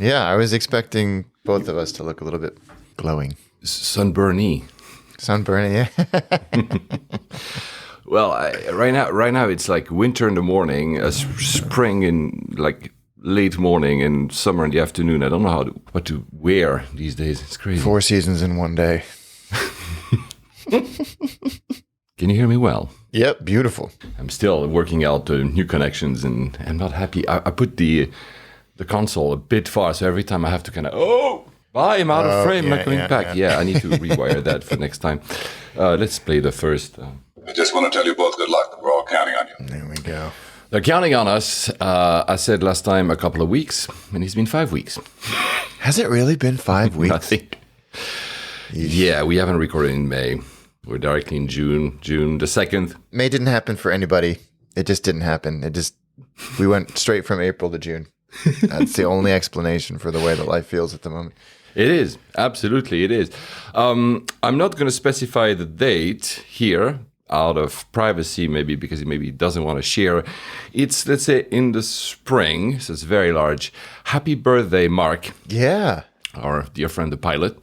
Yeah, I was expecting both of us to look a little bit glowing. Sunburny. Sunburny, yeah. Well, right now it's like winter in the morning, spring in like late morning, and summer in the afternoon. I don't know what to wear these days. It's crazy. 4 seasons in one day. Can you hear me well? Yep, beautiful. I'm still working out new connections, and I'm not happy. I put the console a bit far, so every time I have to bye, I'm out of frame, not going back. Yeah, I need to rewire that for next time. Let's play the first. I just want to tell you both good luck. We're all counting on you. There we go. They're counting on us. I said last time a couple of weeks, and it's been 5 weeks. Has it really been 5 weeks? I think. Yeah, we haven't recorded in May. We're directly in June the 2nd. May didn't happen for anybody. It just didn't happen. We went straight from April to June. That's the only explanation for the way that life feels at the moment. It is. Absolutely, it is. I'm not going to specify the date here out of privacy, maybe because he maybe doesn't want to share. It's, let's say, in the spring, so it's very large. Happy birthday, Mark. Yeah. Our dear friend, the pilot.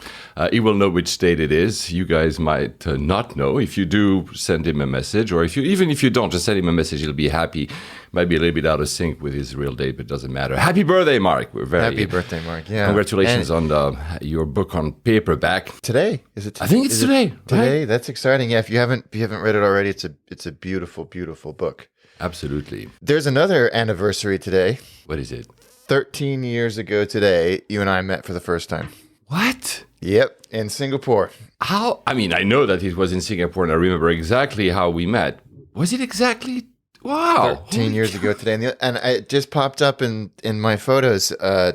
He will know which date it is. You guys might not know. If you do, send him a message. Or even if you don't, just send him a message. He'll be happy. Might be a little bit out of sync with his real date, but it doesn't matter. Happy birthday, Mark. We're very happy birthday, Mark. Yeah. Congratulations on your book on paperback. Today? Is it? I think it's today. Today? Right? That's exciting. Yeah. If you haven't read it already, it's a beautiful, beautiful book. Absolutely. There's another anniversary today. What is it? 13 years ago today, you and I met for the first time. What? Yep, in Singapore. How? I mean, I know that it was in Singapore, and I remember exactly how we met. Was it exactly? Wow. 13 years ago today. And it just popped up in my photos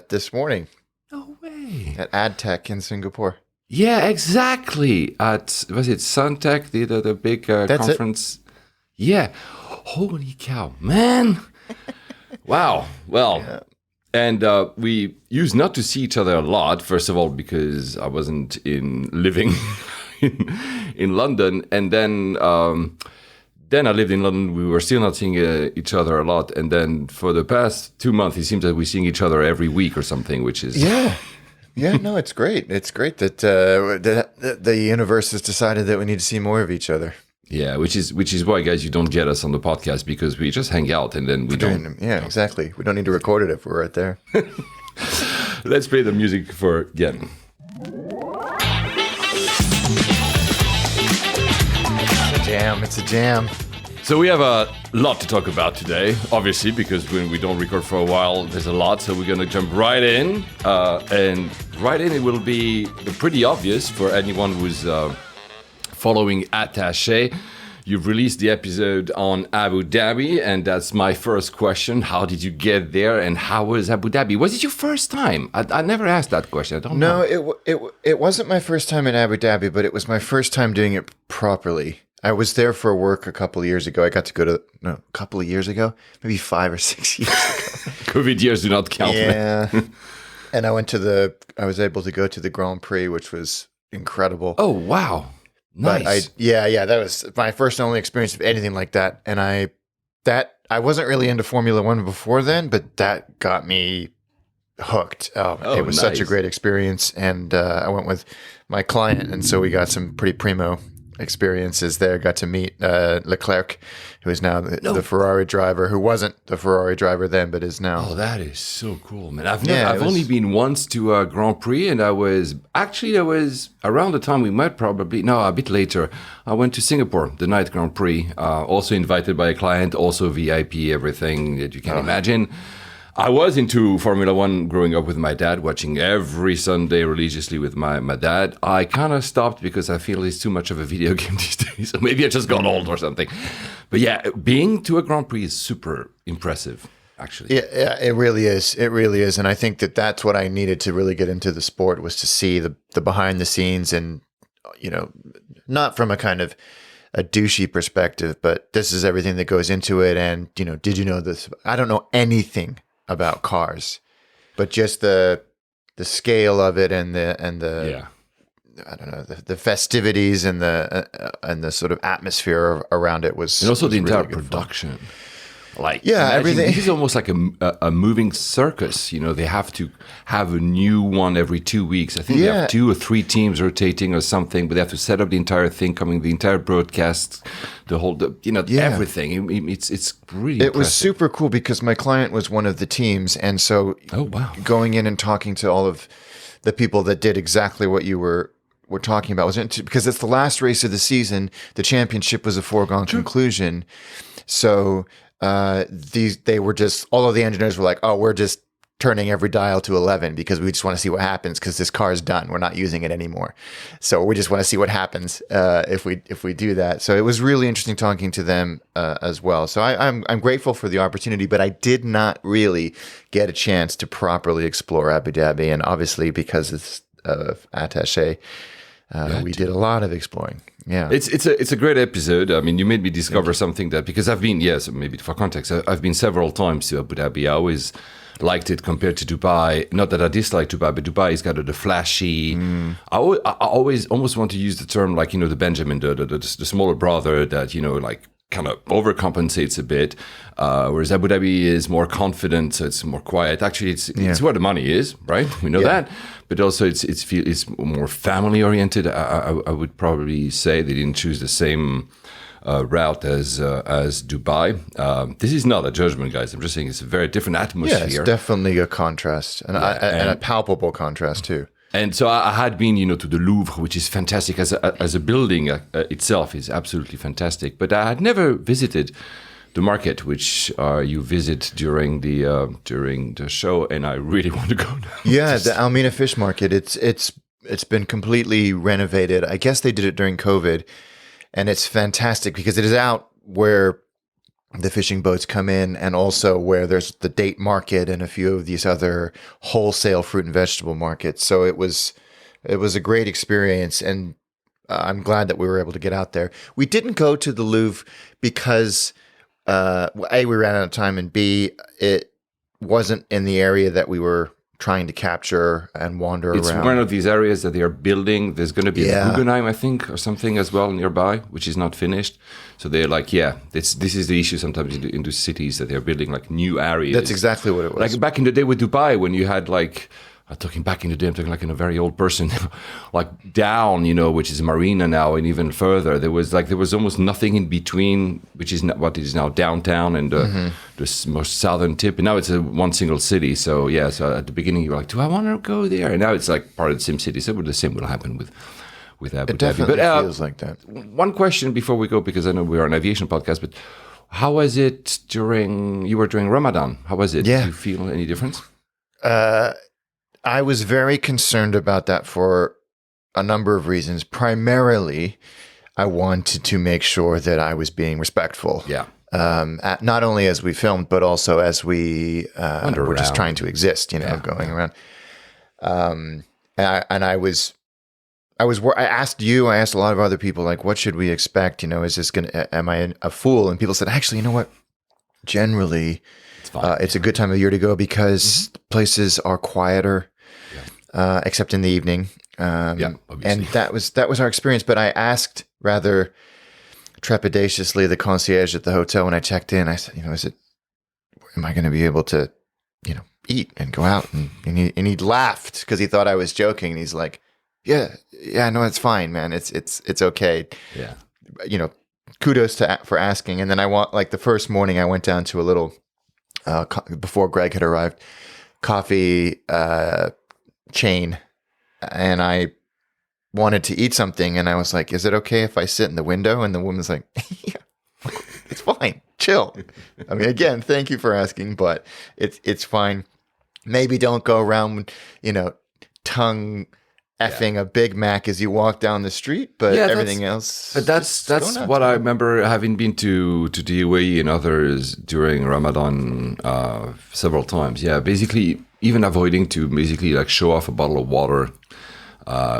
this morning. No way. At AdTech in Singapore. Yeah, exactly. Was it Suntech, the big conference? Yeah. Holy cow, man. Wow. Well, yeah. And we used not to see each other a lot, first of all, because I wasn't living in London. And then I lived in London. We were still not seeing each other a lot. And then for the past 2 months, it seems that we're seeing each other every week or something, which is... Yeah. Yeah, no, it's great. It's great that the universe has decided that we need to see more of each other. Yeah, which is why, guys, you don't get us on the podcast, because we just hang out and then we don't... Yeah, exactly. We don't need to record it if we're right there. Let's play the music for again. It's a jam. So we have a lot to talk about today, obviously, because when we don't record for a while, there's a lot. So we're going to jump right in. And right in, it will be pretty obvious for anyone who's following Attaché. You've released the episode on Abu Dhabi, and that's my first question. How did you get there, and how was Abu Dhabi? Was it your first time? I never asked that question. I don't know. No, it wasn't my first time in Abu Dhabi, but it was my first time doing it properly. I was there for work a couple of years ago. I got to go to, a couple of years ago, maybe 5 or 6 years ago. COVID years do not count. Yeah. And I was able to go to the Grand Prix, which was incredible. Oh, wow. Nice. But that was my first and only experience of anything like that. And I wasn't really into Formula One before then, but that got me hooked. It was such a great experience. And I went with my client, and so we got some pretty primo experiences there. Got to meet Leclerc, who is now the Ferrari driver, who wasn't the Ferrari driver then, but is now. Oh, that is so cool, man. I've only been once to a Grand Prix, and that was around the time we met, a bit later. I went to Singapore, the night Grand Prix, also invited by a client, also VIP, everything that you can imagine. I was into Formula One growing up with my dad, watching every Sunday religiously with my dad. I kind of stopped because I feel it's too much of a video game these days. So maybe I just got old or something. But yeah, being to a Grand Prix is super impressive, actually. Yeah, it really is. It really is. And I think that's what I needed to really get into the sport, was to see the behind the scenes, and, not from a kind of a douchey perspective, but this is everything that goes into it. And, did you know this? I don't know anything about cars, but just the scale of it, and the I don't know, the festivities and the sort of atmosphere around it was, and also the entire really production. Like, everything. This is almost like a moving circus. They have to have a new one every 2 weeks. I think they have 2 or 3 teams rotating or something, but they have to set up the entire thing, the entire broadcast, everything. It's really impressive. Was super cool because my client was one of the teams, and so going in and talking to all of the people that did exactly what you were talking about because it's the last race of the season. The championship was a foregone conclusion, so they were just, all of the engineers were like, oh, we're just turning every dial to 11 because we just want to see what happens because this car is done. We're not using it anymore, so we just want to see what happens if we do that. So it was really interesting talking to them as well. So I'm grateful for the opportunity, but I did not really get a chance to properly explore Abu Dhabi, and obviously because it's attaché, we did a lot of exploring. Yeah, it's a great episode. I mean, you made me discover something that, because I've been, maybe for context, I've been several times to Abu Dhabi. I always liked it compared to Dubai. Not that I dislike Dubai, but Dubai has got the flashy. I always almost want to use the term like, the Benjamin, the smaller brother that, like kind of overcompensates a bit, whereas Abu Dhabi is more confident, so it's more quiet. Actually, it's where the money is, right? We know that, but also it's more family oriented. I would probably say they didn't choose the same route as Dubai. This is not a judgment, guys. I'm just saying it's a very different atmosphere. Yeah, it's definitely a contrast, and a palpable contrast too. And so I had been, to the Louvre, which is fantastic as a building itself is absolutely fantastic. But I had never visited the market, which you visit during the show, and I really want to go now. Yeah, the Almina Fish Market. It's been completely renovated. I guess they did it during COVID, and it's fantastic because it is out where the fishing boats come in, and also where there's the date market and a few of these other wholesale fruit and vegetable markets. So it was a great experience, and I'm glad that we were able to get out there. We didn't go to the Louvre because A, we ran out of time, and B, it wasn't in the area that we were trying to capture and wander around. It's one of these areas that they are building. There's going to be a Guggenheim, I think, or something as well nearby, which is not finished. So they're like, this is the issue sometimes in the cities, that they're building like new areas. That's exactly what it was. Like back in the day with Dubai, when you had like, I'm talking back in the day, I'm talking like in a very old person, like down, which is Marina now, and even further, there was almost nothing in between, which is not what is now downtown and the most southern tip. And now it's one single city. So so at the beginning you were like, do I want to go there? And now it's like part of the same city. So the same will happen with Abu Dhabi. It definitely feels like that. One question before we go, because I know we are an aviation podcast, but how was it during Ramadan? How was it? Yeah. Do you feel any difference? I was very concerned about that for a number of reasons. Primarily, I wanted to make sure that I was being respectful. Yeah. Not only as we filmed, but also as we were just trying to exist, going around. I asked a lot of other people, like, what should we expect? Is this am I a fool? And people said, actually, you know what? Generally, it's a good time of year to go because places are quieter. Except in the evening. And that was our experience. But I asked rather trepidatiously the concierge at the hotel when I checked in. I said, am I going to be able to, eat and go out? And he laughed because he thought I was joking. And he's like, yeah, no, it's fine, man. It's okay. Yeah. Kudos for asking. And then the first morning I went down to a little, before Greg had arrived, coffee, chain, and I wanted to eat something, and I was like, is it okay if I sit in the window? And the woman's like, yeah, it's fine, chill. I mean, again, thank you for asking, but it's fine. Maybe don't go around, tongue effing a Big Mac as you walk down the street, but everything else. But that's what I remember, having been to the UAE and others during Ramadan several times. Yeah, basically even avoiding to basically like show off a bottle of water,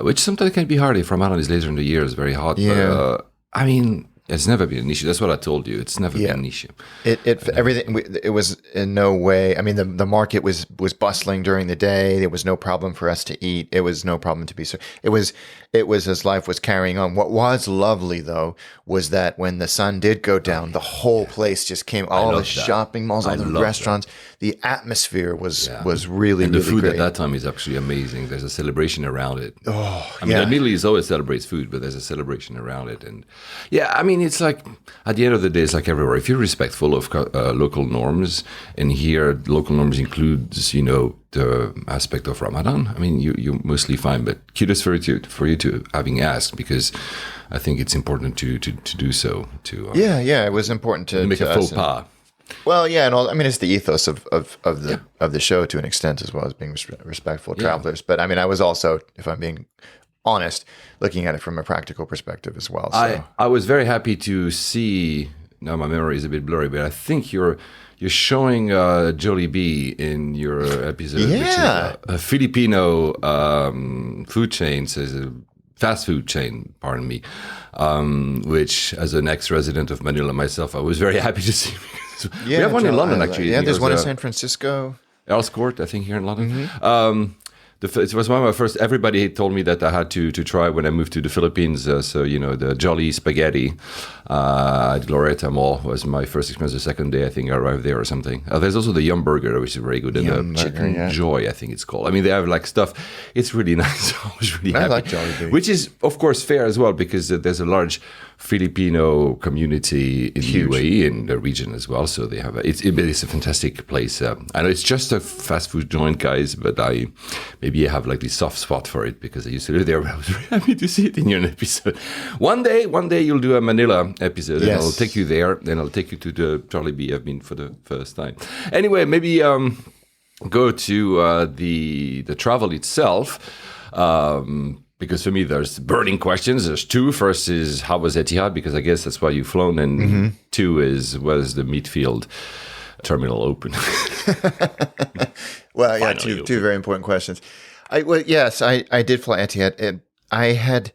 which sometimes can be hard if Ramadan is later in the year, it's very hot. Yeah. But, I mean, It's never been an issue. That's what I told you. It's never been an issue. Everything. It was in no way. I mean, the market was bustling during the day. There was no problem for us to eat. It was no problem to be. It was as life was carrying on. What was lovely though was that when the sun did go down, the whole place just came. All the shopping malls, all the restaurants. The atmosphere was really, and the really food great. at that time is actually amazing. There's a celebration around it. Oh, I mean, the Middle East always celebrates food, but there's a celebration around it. And I mean, it's like at the end of the day, it's like everywhere. If you're respectful of local norms, and here local norms includes, the aspect of Ramadan. I mean, you're mostly fine. But kudos for you to having asked, because I think it's important to do so. It was important to make a faux pas. Well, yeah, and I mean, it's the ethos of the show to an extent, as well as being respectful of travelers. But I mean, I was also, if I'm being honest, looking at it from a practical perspective as well. So. I was very happy to see. Now my memory is a bit blurry, but I think you're showing Jollibee in your episode, which is a Filipino food chain, says a fast food chain, pardon me, which as an ex-resident of Manila myself, I was very happy to see. We have one in London, actually. Yeah, there's one in San Francisco. Earl's Court, I think, here in London. It was one of my first. Everybody told me that I had to try when I moved to the Philippines. The Jolly Spaghetti at Glorieta Mall was my first experience. The second day, I think I arrived there or something. There's also the Yum Burger, which is very good, and the Chicken Joy, I think it's called. I mean, they have like stuff. It's really nice. I was really happy. I like Jollibee, which is of course fair as well, because there's a large Filipino community in the UAE and the region as well. So they have it's a fantastic place. I know it's just a fast food joint, guys, but maybe I have like this soft spot for it because I used to live there. I was really happy to see it in your episode. One day you'll do a Manila episode, and I'll take you there, and I'll take you to the Jollibee I've been for the first time. Anyway, maybe go to the travel itself. Because for me, there's burning questions. There's two. First is, how was Etihad? Because I guess that's why you've flown. And two is, was the Midfield Terminal open? Well, yeah, two very important questions. I did fly Etihad. I had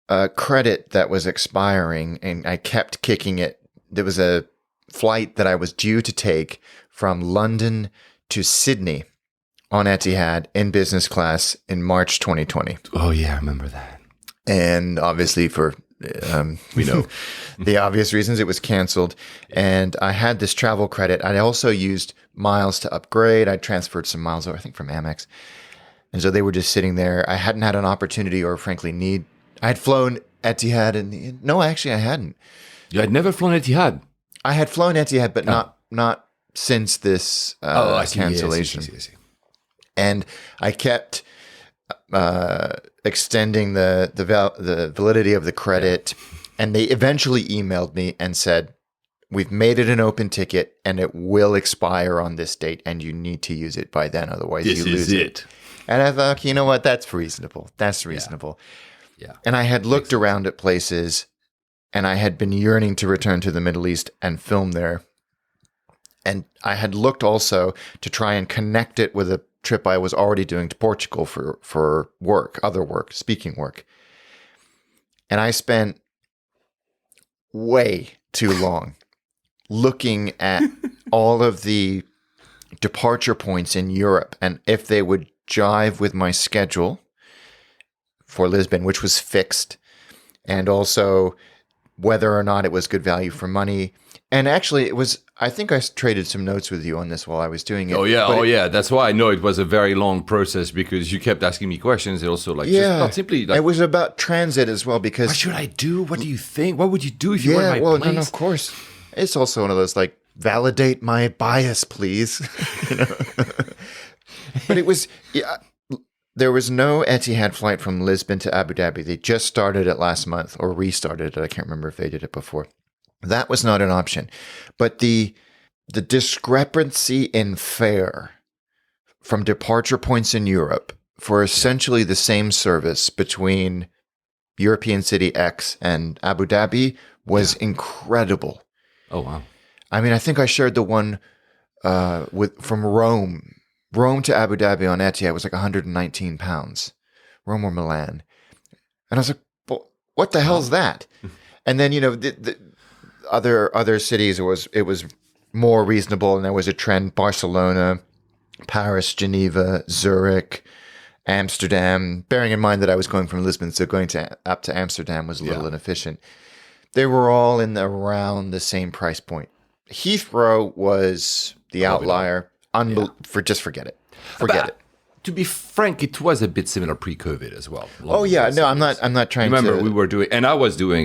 a credit that was expiring, and I kept kicking it. There was a flight that I was due to take from London to Sydney on Etihad in business class in March 2020. Oh, yeah, I remember that. And obviously for, we know, the obvious reasons, it was canceled. And I had this travel credit. I also used miles to upgrade. I transferred some miles over, I think, from Amex. And so they were just sitting there. I hadn't had an opportunity or frankly need. I had flown Etihad no, actually I hadn't. You had never flown Etihad? I had flown Etihad, but not since this cancellation. I see. And I kept extending the validity of the credit, and they eventually emailed me and said, "We've made it an open ticket, and it will expire on this date, and you need to use it by then, otherwise you lose it." And I thought, you know what, that's reasonable. That's reasonable. Yeah. And I had looked around at places, and I had been yearning to return to the Middle East and film there. And I had looked also to try and connect it with a trip I was already doing to Portugal for work, speaking work. And I spent way too long looking at all of the departure points in Europe and if they would jive with my schedule for Lisbon, which was fixed, and also whether or not it was good value for money. And actually, I think I traded some notes with you on this while I was doing it. Oh, yeah. That's why I know it was a very long process, because you kept asking me questions. And also, just not simply it was about transit as well, because... What should I do? What do you think? What would you do if you were in my place? No, of course. It's also one of those, validate my bias, please. But it was... There was no Etihad flight from Lisbon to Abu Dhabi. They just started it last month, or restarted it. I can't remember if they did it before. That was not an option. But the discrepancy in fare from departure points in Europe for essentially the same service between European City X and Abu Dhabi was incredible. Oh, wow. I mean, I think I shared the one from Rome to Abu Dhabi on Etihad was like 119 pounds, Rome or Milan. And I was like, well, what the hell's that? And then, the other cities, it was more reasonable, and there was a trend: Barcelona, Paris, Geneva, Zurich, Amsterdam. Bearing in mind that I was going from Lisbon, so going up to Amsterdam was a little inefficient. They were all in around the same price point. Heathrow was the outlier. Just forget it. Forget it. To be frank, it was a bit similar pre-COVID as well. Oh yeah, no, I'm not trying to. Remember,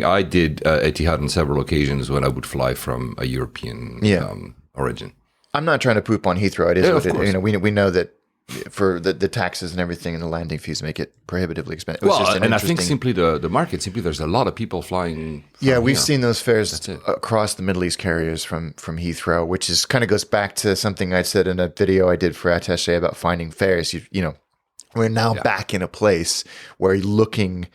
I did Etihad on several occasions when I would fly from a European origin. I'm not trying to poop on Heathrow. It is what it is. We know that for the taxes and everything and the landing fees make it prohibitively expensive. I think simply the market, there's a lot of people flying. We've seen those fares across the Middle East carriers from Heathrow, which is kind of goes back to something I said in a video I did for Attaché about finding fares. We're now back in a place where looking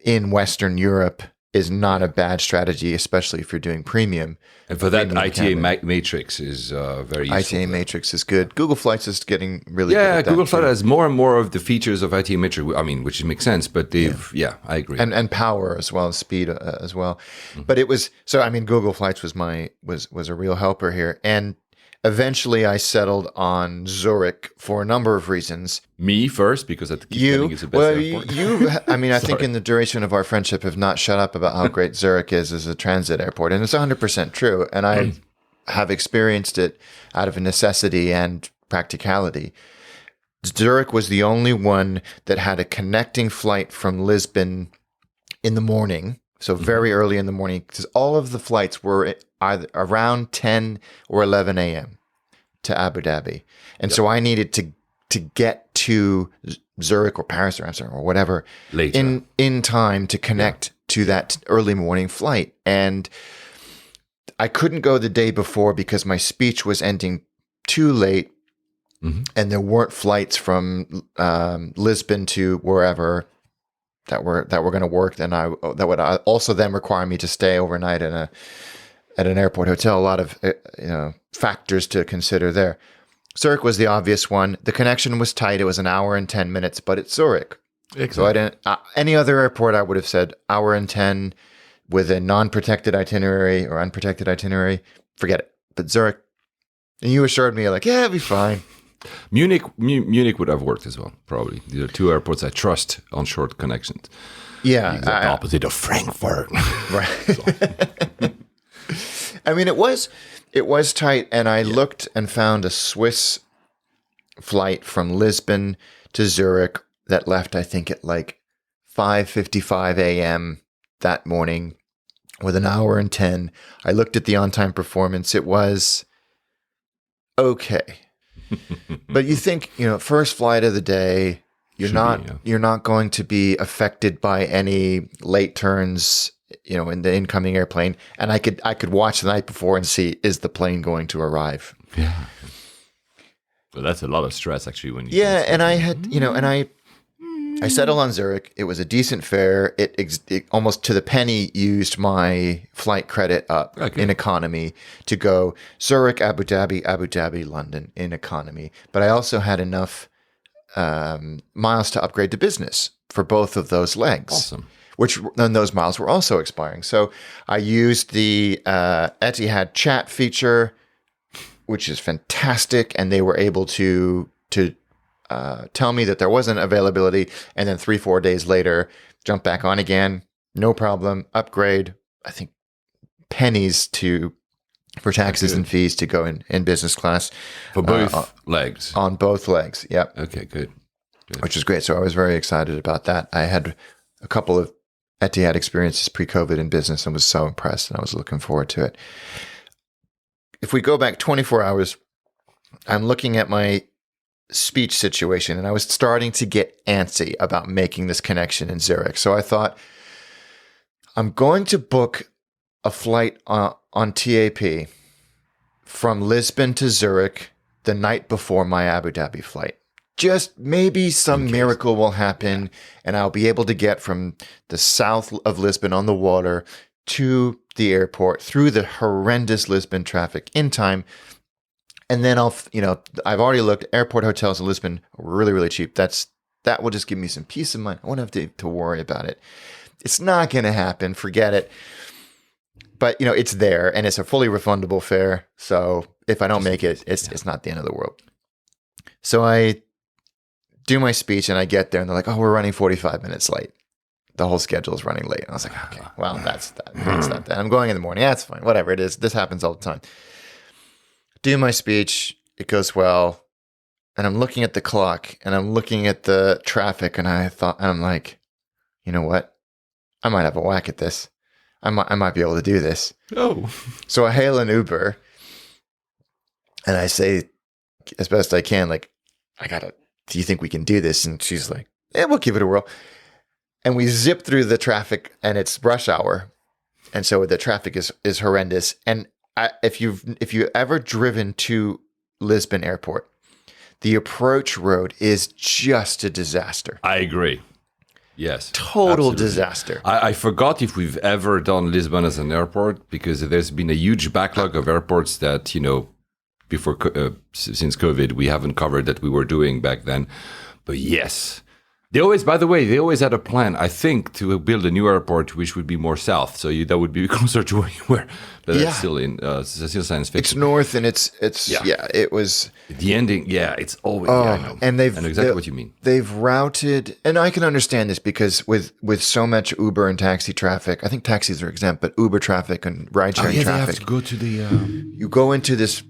in Western Europe is not a bad strategy, especially if you're doing premium. And for that, ITA matrix is very useful. ITA matrix is good. Google Flights is getting really good at that. Google Flights has more and more of the features of ITA matrix, which makes sense, but I agree. And power as well as speed as well. Mm-hmm. But it was, Google Flights was was a real helper here. And eventually I settled on Zurich for a number of reasons. Me first, because I keep getting it's the best airport. I think in the duration of our friendship have not shut up about how great Zurich is as a transit airport. And it's 100% true. And I have experienced it out of necessity and practicality. Zurich was the only one that had a connecting flight from Lisbon in the morning. So very early in the morning, because all of the flights were either around 10 or 11 a.m. to Abu Dhabi. And so I needed to get to Zurich or Paris or Amsterdam or whatever later in time to connect to that early morning flight. And I couldn't go the day before because my speech was ending too late. Mm-hmm. And there weren't flights from Lisbon to wherever that were going to work, then that would also then require me to stay overnight at an airport hotel. A lot of factors to consider there. Zurich was the obvious one. The connection was tight. It was an hour and 10 minutes, but it's Zurich. Exactly. So I didn't. Any other airport, I would have said hour and 10 with a non-protected itinerary or unprotected itinerary. Forget it. But Zurich, and you assured me, it'd be fine. Munich would have worked as well, probably. These are two airports I trust on short connections. Yeah. The exact opposite of Frankfurt. Right. It was tight, and I looked and found a Swiss flight from Lisbon to Zurich that left, I think, at 5:55 a.m. that morning with an hour and 10. I looked at the on-time performance. It was okay. But you think, first flight of the day, you're not going to be affected by any late turns, in the incoming airplane. And I could watch the night before and see, is the plane going to arrive? Yeah. Well, that's a lot of stress actually when you. Yeah, and I had, I settled on Zurich. It was a decent fare. It almost to the penny used my flight credit up in economy to go Zurich, Abu Dhabi, London in economy. But I also had enough miles to upgrade to business for both of those legs. Awesome. And those miles were also expiring. So I used the Etihad chat feature, which is fantastic. And they were able to tell me that there wasn't availability, and then 3-4 days later, jump back on again, no problem, upgrade. I think pennies for taxes and fees to go in business class for both legs. On both legs, yep. Okay, good. Which is great. So I was very excited about that. I had a couple of Etihad experiences pre-COVID in business and was so impressed, and I was looking forward to it. If we go back 24 hours, I'm looking at my speech situation, and I was starting to get antsy about making this connection in Zurich. So I thought, I'm going to book a flight on TAP from Lisbon to Zurich the night before my Abu Dhabi flight. Just maybe some miracle will happen, and I'll be able to get from the south of Lisbon on the water to the airport through the horrendous Lisbon traffic in time. And then I've already looked. Airport hotels in Lisbon are really, really cheap. That will just give me some peace of mind. I won't have to worry about it. it's not going to happen. Forget it. But, it's there, and it's a fully refundable fare. So if I don't make it, it's not the end of the world. So I do my speech, and I get there, and they're like, oh, we're running 45 minutes late. The whole schedule is running late. And I was like, okay, well, that's that. I'm going in the morning. That's fine. Whatever it is. This happens all the time. Do my speech. It goes well. And I'm looking at the clock, and I'm looking at the traffic, and I'm like, you know what? I might have a whack at this. I might be able to do this. Oh. So I hail an Uber, and I say, as best I can, like, do you think we can do this? And she's like, yeah, we'll give it a whirl. And we zip through the traffic, and it's rush hour. And so the traffic is horrendous. And if you've ever driven to Lisbon airport, the approach road is just a disaster. I agree. Yes. Total absolutely. Disaster. I forgot if we've ever done Lisbon as an airport, because there's been a huge backlog of airports that, before since COVID, we haven't covered that we were doing back then. But yes, they always had a plan, I think, to build a new airport which would be more south, so that would be closer to where you were. But that's still still science fiction. It's north, and it's it was the ending. Yeah, it's always. I know. And I know exactly what you mean. They've routed, and I can understand this because with so much Uber and taxi traffic, I think taxis are exempt, but Uber traffic and ride sharing traffic. They have to go to the. You go into this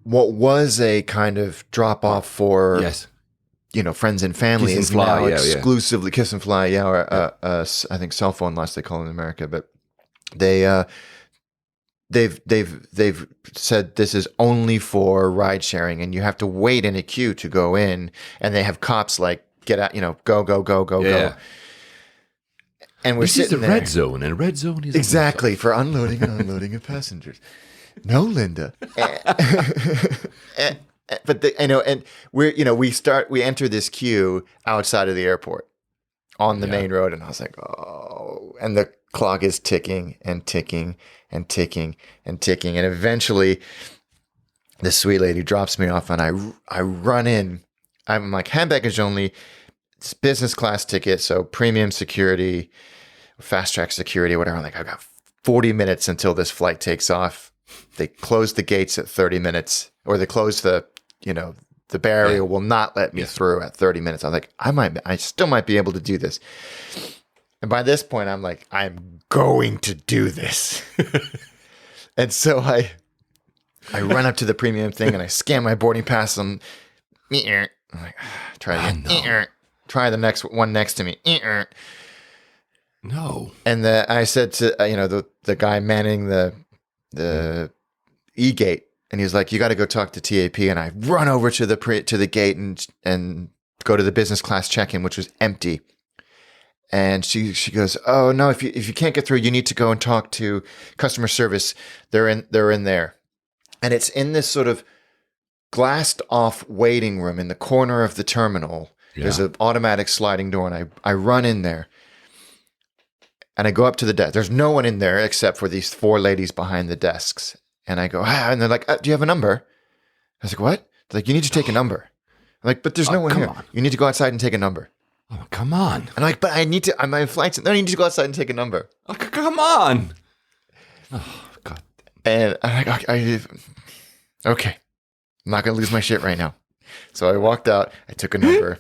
what was a kind of drop off for friends and family, Kiss and Fly, now exclusively Kiss and Fly, or I think cell phone loss they call it in America, but they've said this is only for ride sharing, and you have to wait in a queue to go in, and they have cops like get out, go. And we're sitting there. Red zone, and red zone is exactly for unloading and unloading of passengers. No, Linda. But and we enter this queue outside of the airport on the main road, and I was like, oh, and the clock is ticking and ticking and ticking and ticking, and eventually the sweet lady drops me off, and I run in. I'm like, hand baggage only. It's business class ticket, so premium security, fast track security, whatever. I'm like, I've got 40 minutes until this flight takes off. They close the gates at 30 minutes, or they close the barrier will not let me through at 30 minutes. I was like, I still might be able to do this. And by this point, I'm like, I'm going to do this. And so I run up to the premium thing, and I scan my boarding pass. I'm like, try again. Try the next one next to me. No. And I said to the guy manning the e-gate, and he's like, you got to go talk to TAP. And I run over to the gate and go to the business class check-in, which was empty. And she goes, oh no, if you can't get through, you need to go and talk to customer service. They're in there. And it's in this sort of glassed off waiting room in the corner of the terminal. Yeah. There's an automatic sliding door, and I run in there. And I go up to the desk. There's no one in there except for these 4 ladies behind the desks. And I go, and they're like, do you have a number? I was like, what? They're like, you need to take a number. I'm like, but there's no one here. On. You need to go outside and take a number. Oh, come on. And I'm like, but I need to, I'm my flight's, no, you need to go outside and take a number. Oh, come on. Oh, God. And I'm like, okay. I'm not going to lose my shit right now. So I walked out. I took a number.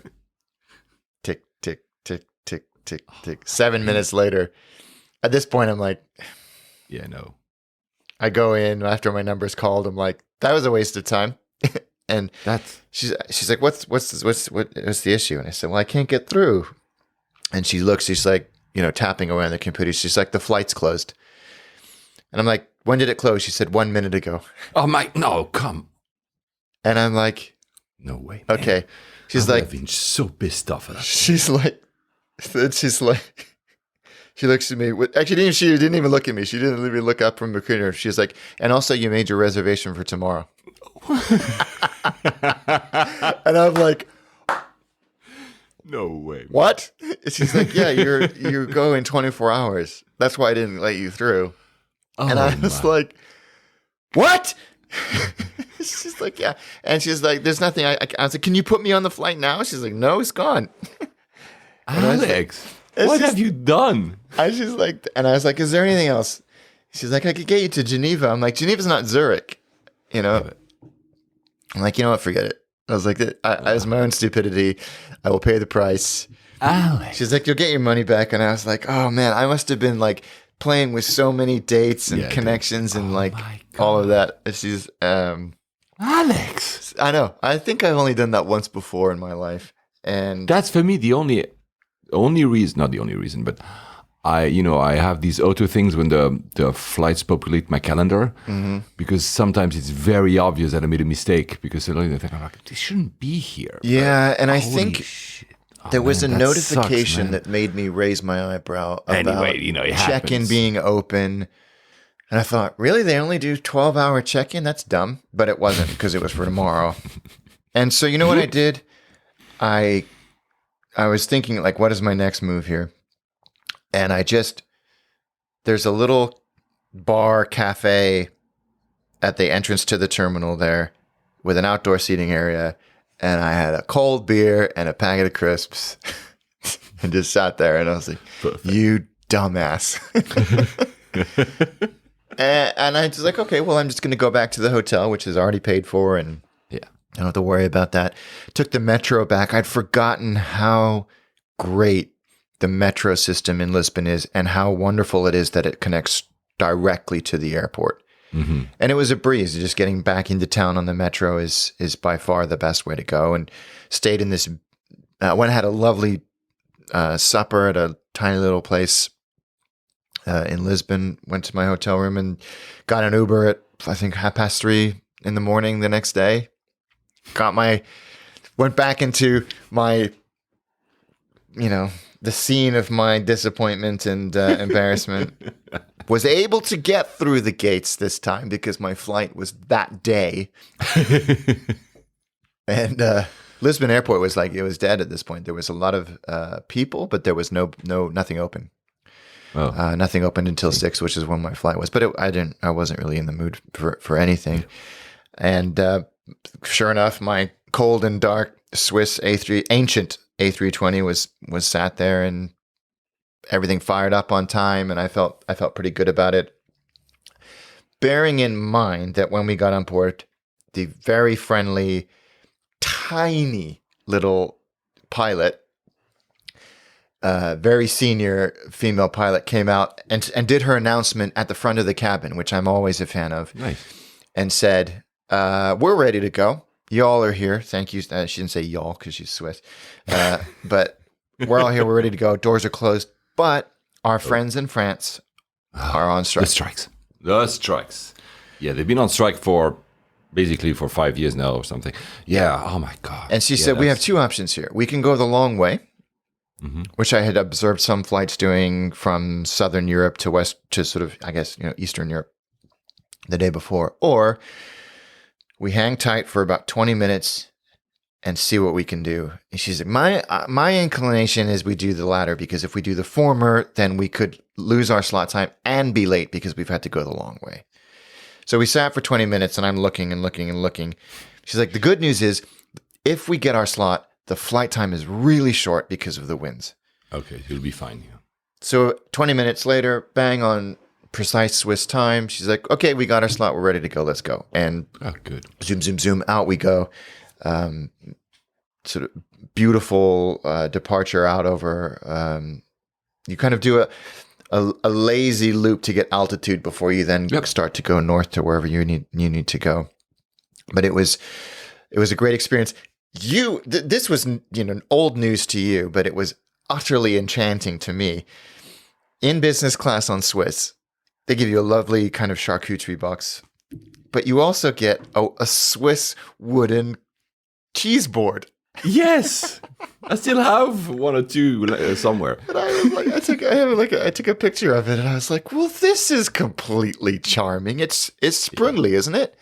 Tick, tick, tick, tick, tick, tick. 7 minutes later. At this point, I'm like, yeah, no. I go in after my number's called. I'm like, that was a waste of time. And she's like, what's the issue? And I said, well, I can't get through. And she looks, she's like, tapping away on the computer. She's like, the flight's closed. And I'm like, when did it close? She said 1 minute ago. Oh my, no, come. And I'm like, no way, man. Okay. She's like, I've been so pissed off at that. She's like, she looks at me. Actually, she didn't even look at me. She didn't even look up from the computer. She's like, and also you made your reservation for tomorrow. And I'm like, no way. What? She's like, yeah, you go in 24 hours. That's why I didn't let you through. Oh, and I was like, what? She's like, yeah. And she's like, there's nothing. I was like, can you put me on the flight now? She's like, no, it's gone. Alex. What have you done? I was just like, and I was like, is there anything else? She's like, I could get you to Geneva. I'm like, Geneva's not Zurich, you know? I'm like, you know what? Forget it. I was like, I was my own stupidity. I will pay the price. Alex. She's like, you'll get your money back. And I was like, oh man, I must have been like playing with so many dates and connections and like all of that. She's, Alex. I know. I think I've only done that once before in my life. And that's for me the only reason, not the only reason, but I have these auto things when the flights populate my calendar, because sometimes it's very obvious that I made a mistake because suddenly they think, I'm like, this shouldn't be here. Yeah, and I think shit. There was a notification sucks, that made me raise my eyebrow about anyway, it check-in happens. being open. And I thought, really? They only do 12-hour check-in? That's dumb. But it wasn't, because it was for tomorrow. And so you know what I did? I was thinking, like, what is my next move here? And there's a little bar cafe at the entrance to the terminal there with an outdoor seating area. And I had a cold beer and a packet of crisps and just sat there. And I was like, perfect. You dumbass. and I was like, okay, well, I'm just going to go back to the hotel, which is already paid for. And I don't have to worry about that. Took the metro back. I'd forgotten how great the metro system in Lisbon is and how wonderful it is that it connects directly to the airport. Mm-hmm. And it was a breeze. Just getting back into town on the metro is by far the best way to go. And stayed in this, went and had a lovely supper at a tiny little place in Lisbon. Went to my hotel room and got an Uber at, I think, 3:30 in the morning the next day. Went back into my, the scene of my disappointment and embarrassment. Was able to get through the gates this time because my flight was that day. And Lisbon Airport was like, it was dead at this point. There was a lot of people, but there was nothing open. Oh. Nothing opened until 6, which is when my flight was. But I wasn't really in the mood for anything. And sure enough, my cold and dark Swiss ancient A320 was sat there, and everything fired up on time, and I felt pretty good about it. Bearing in mind that when we got on board, the very friendly, tiny little pilot, very senior female pilot, came out and did her announcement at the front of the cabin, which I'm always a fan of. Nice. And said, we're ready to go. Y'all are here. Thank you. She didn't say y'all because she's Swiss. But we're all here. We're ready to go. Doors are closed. But our friends in France are on strike. The strikes. Yeah, they've been on strike for 5 years now or something. Yeah. Oh my God. And she said, we have two options here. We can go the long way, which I had observed some flights doing from Southern Europe to sort of, I guess, Eastern Europe the day before. Or we hang tight for about 20 minutes and see what we can do. And she's like, my inclination is we do the latter, because if we do the former, then we could lose our slot time and be late because we've had to go the long way. So we sat for 20 minutes and I'm looking and looking and looking. She's like, the good news is if we get our slot, the flight time is really short because of the winds. Okay, you'll be fine. Yeah. So 20 minutes later, bang on precise Swiss time. She's like, okay, we got our slot. We're ready to go. Let's go. And good. Zoom, zoom, zoom, out we go. Sort of beautiful departure out over. You kind of do a lazy loop to get altitude before you then start to go north to wherever you need to go. But it was a great experience. This was old news to you, but it was utterly enchanting to me. In business class on Swiss, they give you a lovely kind of charcuterie box, but you also get a Swiss wooden cheeseboard. Yes, I still have one or two somewhere. And I was like, I took a picture of it, and I was like, well, this is completely charming. It's sprungly, isn't it?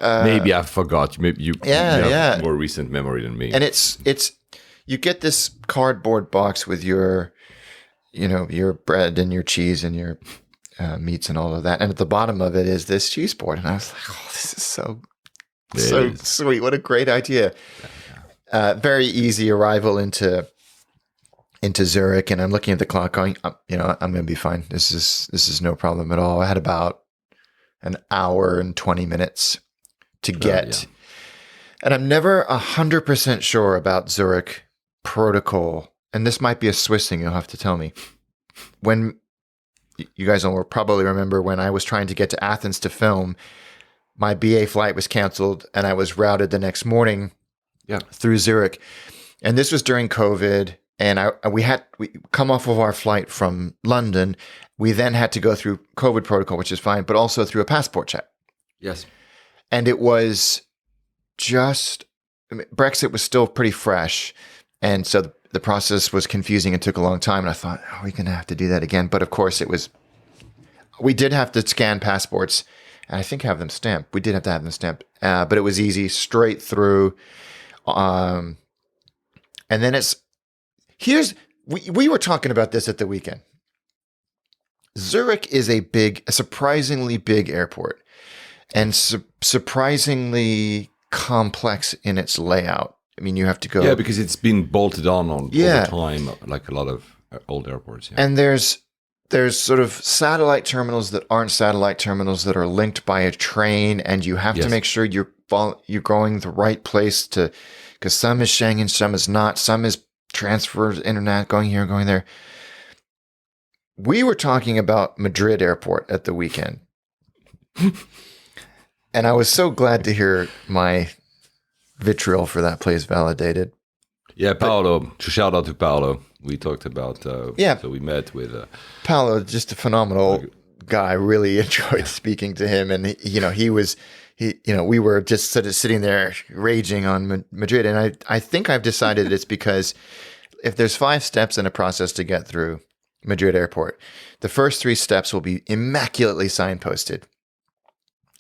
Maybe I forgot. Maybe you have more recent memory than me. And it's you get this cardboard box with your bread and your cheese and your meats and all of that, and at the bottom of it is this cheeseboard. And I was like, oh, this is so sweet. What a great idea. Very easy arrival into into Zurich, and I'm looking at the clock going, I'm going to be fine. This is no problem at all. I had about an hour and 20 minutes to get, and I'm never 100% sure about Zurich protocol. And this might be a Swiss thing. You'll have to tell me. When you guys will probably remember when I was trying to get to Athens to film, my BA flight was canceled and I was routed the next morning through Zurich. And this was during COVID. And we come off of our flight from London. We then had to go through COVID protocol, which is fine, but also through a passport check. Yes. And it was Brexit was still pretty fresh. And so the process was confusing and took a long time. And I thought, are we going to have to do that again? But of course we did have to scan passports and I think have them stamped. We did have to have them stamped, but it was easy, straight through. And then we were talking about this at the weekend. Zurich is a surprisingly big airport and surprisingly complex in its layout. I mean, you have to go. Yeah, because it's been bolted on over time, like a lot of old airports. Yeah. And there's sort of satellite terminals that aren't satellite terminals that are linked by a train, and you have to make sure you're going the right place because some is Schengen, some is not, some is transfers, internet, going here, going there. We were talking about Madrid airport at the weekend. And I was so glad to hear my vitriol for that place validated. Yeah, Paolo. Shout out to Paolo. We talked about. So we met with Paolo, just a phenomenal guy. Really enjoyed speaking to him, and we were just sort of sitting there raging on Madrid. And I think I've decided it's because if there's 5 steps in a process to get through Madrid airport, the first 3 steps will be immaculately signposted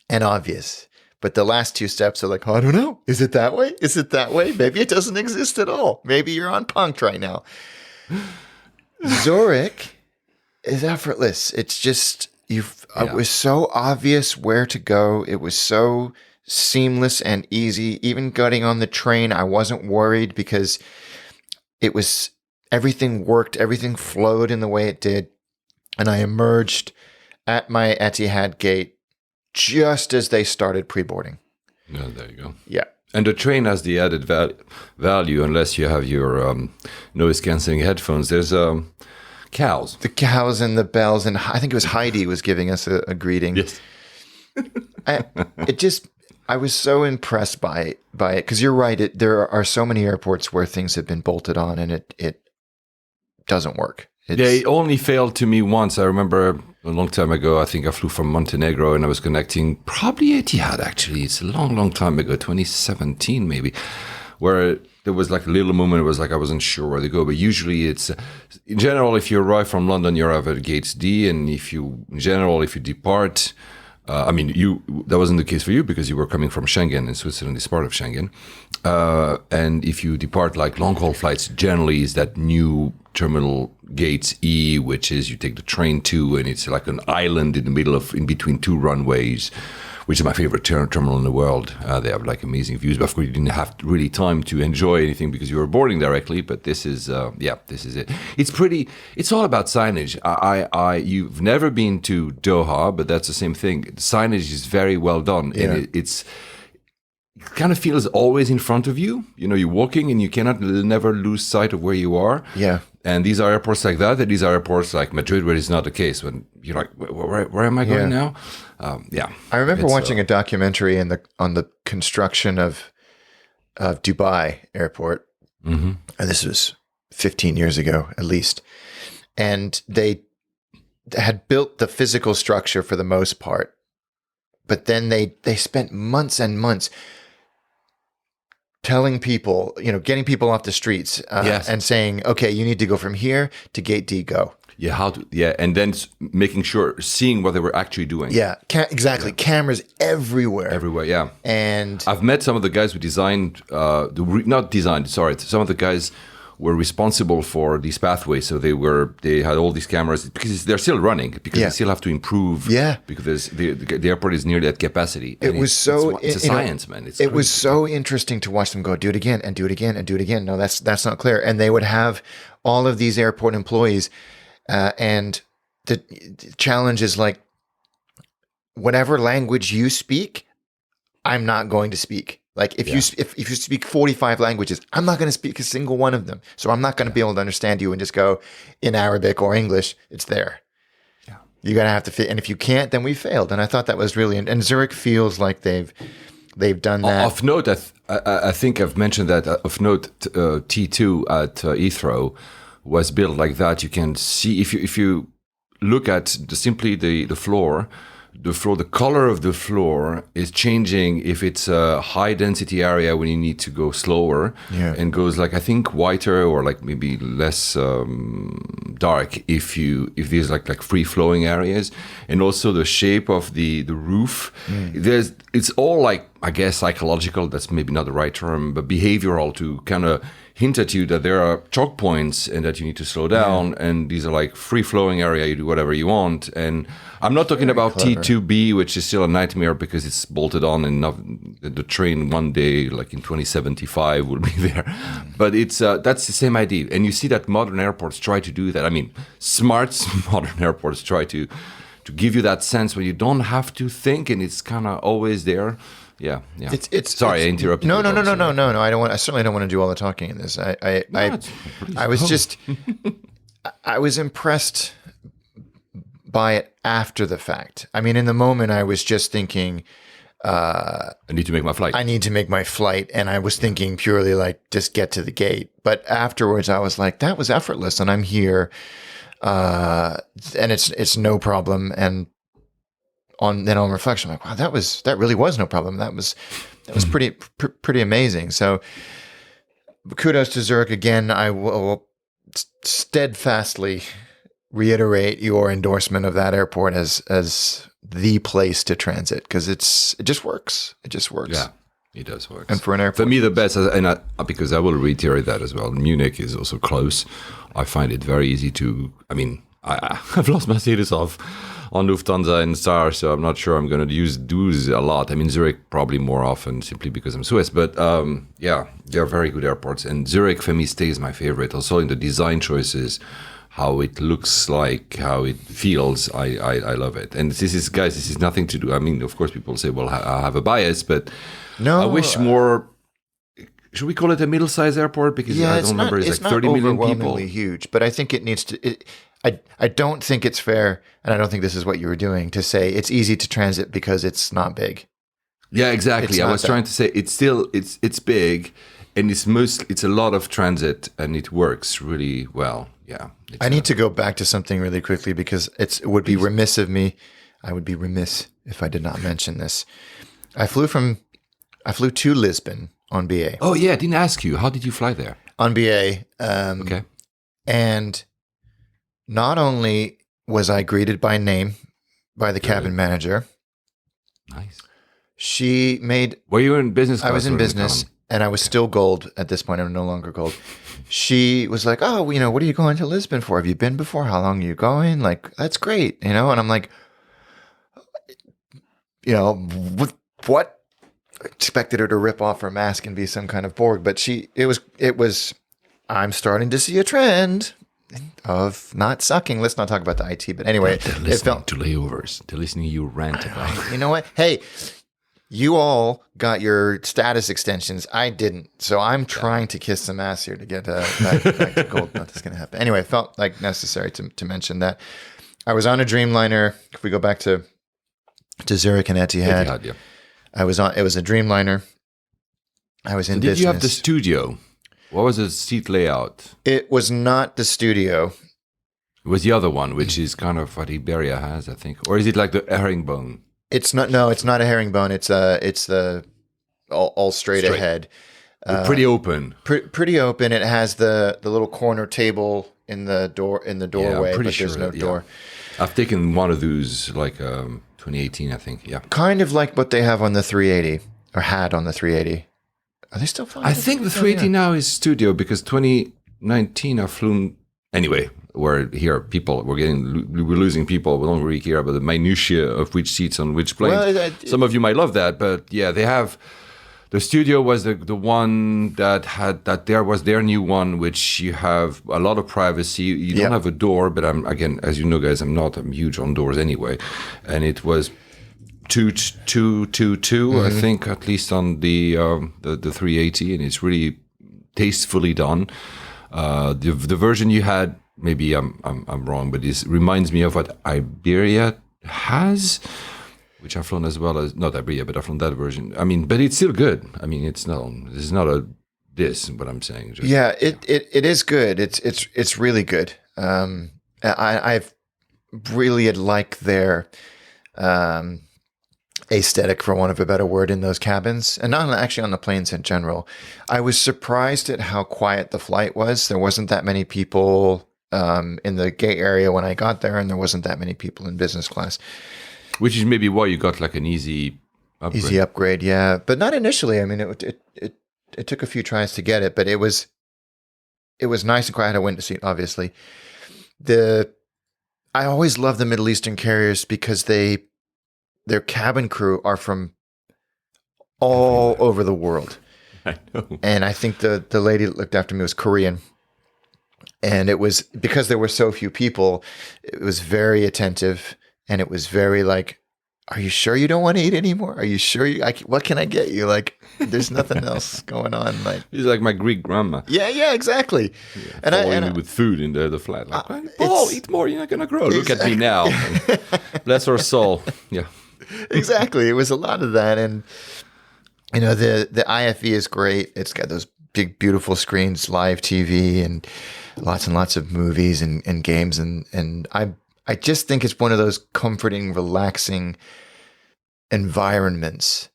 and obvious. But the last 2 steps are like, I don't know. Is it that way? Is it that way? Maybe it doesn't exist at all. Maybe you're on punked right now. Zurich is effortless. It's just, it was so obvious where to go. It was so seamless and easy. Even getting on the train, I wasn't worried because everything worked. Everything flowed in the way it did. And I emerged at my Etihad gate just as they started pre-boarding. Yeah, there you go. Yeah. And the train has the added value, unless you have your noise-canceling headphones. There's cows. The cows and the bells. And I think it was Heidi was giving us a greeting. Yes. I was so impressed by it. Because you're right. There are so many airports where things have been bolted on and it doesn't work. It only failed to me once. I remember a long time ago, I think I flew from Montenegro and I was connecting, probably Etihad actually. It's a long, long time ago, 2017 maybe, where there was like a little moment. It was like I wasn't sure where to go. But usually it's, in general, if you arrive from London, you arrive at Gates D. And if you depart, that wasn't the case for you because you were coming from Schengen, and Switzerland is part of Schengen. And if you depart like long-haul flights, generally is that new terminal Gates E, which is you take the train to, and it's like an island in between 2 runways, which is my favorite terminal in the world. They have like amazing views, but of course you didn't have really time to enjoy anything because you were boarding directly. But this is it. It's all about signage. You've never been to Doha, but that's the same thing. The signage is very well done, and it kind of feels always in front of you. You're walking and you never lose sight of where you are. Yeah. And these are airports like that. And these are airports like Madrid where it's not the case. When you're like, where am I going now? I remember watching a documentary on the construction of Dubai airport. Mm-hmm. And this was 15 years ago, at least. And they had built the physical structure for the most part. But then they spent months and months telling people, getting people off the streets and saying, okay, you need to go from here to gate D, go. Yeah, and then making sure, seeing what they were actually doing. Yeah, exactly. Yeah. Cameras everywhere. Everywhere, yeah. And I've met some of the guys who designed, some of the guys were responsible for these pathways. So they had all these cameras because they're still running because they still have to improve. Yeah, because the airport is nearly at capacity. And it's a science, man. It was so interesting to watch them go do it again and do it again and do it again. No, that's not clear. And they would have all of these airport employees, and the challenge is like, whatever language you speak, I'm not going to speak. Like if you speak 45 languages, I'm not going to speak a single one of them. So I'm not going to be able to understand you and just go in Arabic or English. It's there. Yeah. You're going to have to fit. And if you can't, then we failed. And I thought that was really, and Zurich feels like they've done that. Of note, I think I've mentioned that. Of note, T2 at Heathrow was built like that. You can see if you look at simply the floor. The color of the floor is changing if it's a high density area when you need to go slower, and goes like, I think, whiter or like maybe less dark if there's like free flowing areas, and also the shape of the roof. It's all like, I guess, psychological. That's maybe not the right term, but behavioral, to kind of hint at you that there are choke points and that you need to slow down. And these are like free flowing area. You do whatever you want. And I'm not talking about clever. T2B, which is still a nightmare because it's bolted on, and the train one day, like in 2075, will be there. But it's that's the same idea. And you see that modern airports try to do that. I mean, smart modern airports try to give you that sense where you don't have to think, and it's kind of always there. Yeah. Sorry, I interrupted. No. I don't want. I certainly don't want to do all the talking in this. I was just, I was impressed by it after the fact. I mean, in the moment, I was just thinking, I need to make my flight. I need to make my flight, and I was thinking purely like, just get to the gate. But afterwards, I was like, that was effortless, and I'm here, and it's no problem. And on reflection, I'm like, wow, that really was no problem. That was pretty amazing. So kudos to Zurich again. I will steadfastly reiterate your endorsement of that airport as the place to transit, because it just works. It just works. Yeah, it does work. And for an airport, for me, the best, because I will reiterate that as well. Munich is also close. I find it very easy to. I mean, I've lost my status on Lufthansa and Star, so I'm not sure I'm going to use those a lot. I mean, Zurich probably more often simply because I'm Swiss, but they're very good airports. And Zurich, for me, stays my favorite. Also in the design choices, how it looks like, how it feels, I love it. And this is nothing to do. I mean, of course, people say, well, I have a bias, but no, I wish more. Should we call it a middle-sized airport? Because I don't remember, it's like 30 million people. It's not overwhelmingly huge, but I think it needs to. I don't think it's fair, and I don't think this is what you were doing, to say it's easy to transit because it's not big. Yeah, exactly. I was trying to say it's big, and it's a lot of transit, and it works really well. Yeah. I need to go back to something really quickly because it would be remiss of me. I would be remiss if I did not mention this. I flew to Lisbon on BA. Oh yeah, I didn't ask you. How did you fly there? On BA. Okay. And not only was I greeted by name by the cabin manager. Nice. She made. Were you in business class? I was in business, and I was still gold at this point. I'm no longer gold. She was like, "Oh, what are you going to Lisbon for? Have you been before? How long are you going? Like, that's great, And I'm like, what? Expected her to rip off her mask and be some kind of Borg, but it was. I'm starting to see a trend of not sucking. Let's not talk about the IT, but anyway, it felt to layovers. They're listening to you rant about. You know what? Hey, you all got your status extensions. I didn't, so I'm trying to kiss some ass here to get back to gold. Not that's going to happen. Anyway, it felt like necessary to mention that I was on a Dreamliner. If we go back to Zurich and Etihad, yeah. I was on. It was a Dreamliner. I was in business. Did you have the studio? What was the seat layout? It was not the studio. It was the other one, which is kind of what Iberia has, I think. Or is it like the herringbone? It's not. No, it's not a herringbone. It's the all straight ahead. Pretty open. Pretty open. It has the little corner table in the doorway, but there's no door. I've taken one of those like 2018, I think. Yeah. Kind of like what they have on the 380 or had on the 380. Are they still flying? I think the 380 now is studio because 2019 I've flown anyway. We're losing people. We don't really care about the minutiae of which seats on which planes. Some of you might love that, but yeah, they have The studio was the one that there was their new one, which you have a lot of privacy. You don't have a door, but again, as you know, guys, I'm huge on doors anyway, and it was 222, I think, at least on the 380, and it's really tastefully done. The version you had, maybe I'm wrong, but this reminds me of what Iberia has, which I've flown as well as, not Iberia, but I've flown that version. I mean, but it's still good. I mean, it's not what I'm saying. It is good. It's really good. I've really liked their aesthetic, for want of a better word, in those cabins, and not actually on the planes in general. I was surprised at how quiet the flight was. There wasn't that many people in the gate area when I got there, and there wasn't that many people in business class. Which is maybe why you got like an easy upgrade. Easy upgrade, yeah, but not initially. I mean, it took a few tries to get it, but it was nice and quiet. I had a window seat, obviously. I always love the Middle Eastern carriers because their cabin crew are from all over the world. I know. And I think the lady that looked after me was Korean. And it was, because there were so few people, it was very attentive. And it was very like, are you sure you don't want to eat anymore? Are you sure what can I get you? Like, there's nothing else going on. Like, he's like my Greek grandma. Yeah, exactly. Yeah, and I with food in the flat. Like, Paul, eat more. You're not going to grow. Exactly. Look at me now. Bless her soul. Yeah. Exactly. It was a lot of that. And, you know, the IFE is great. It's got those big, beautiful screens, live TV, and lots of movies and games. And I just think it's one of those comforting, relaxing environments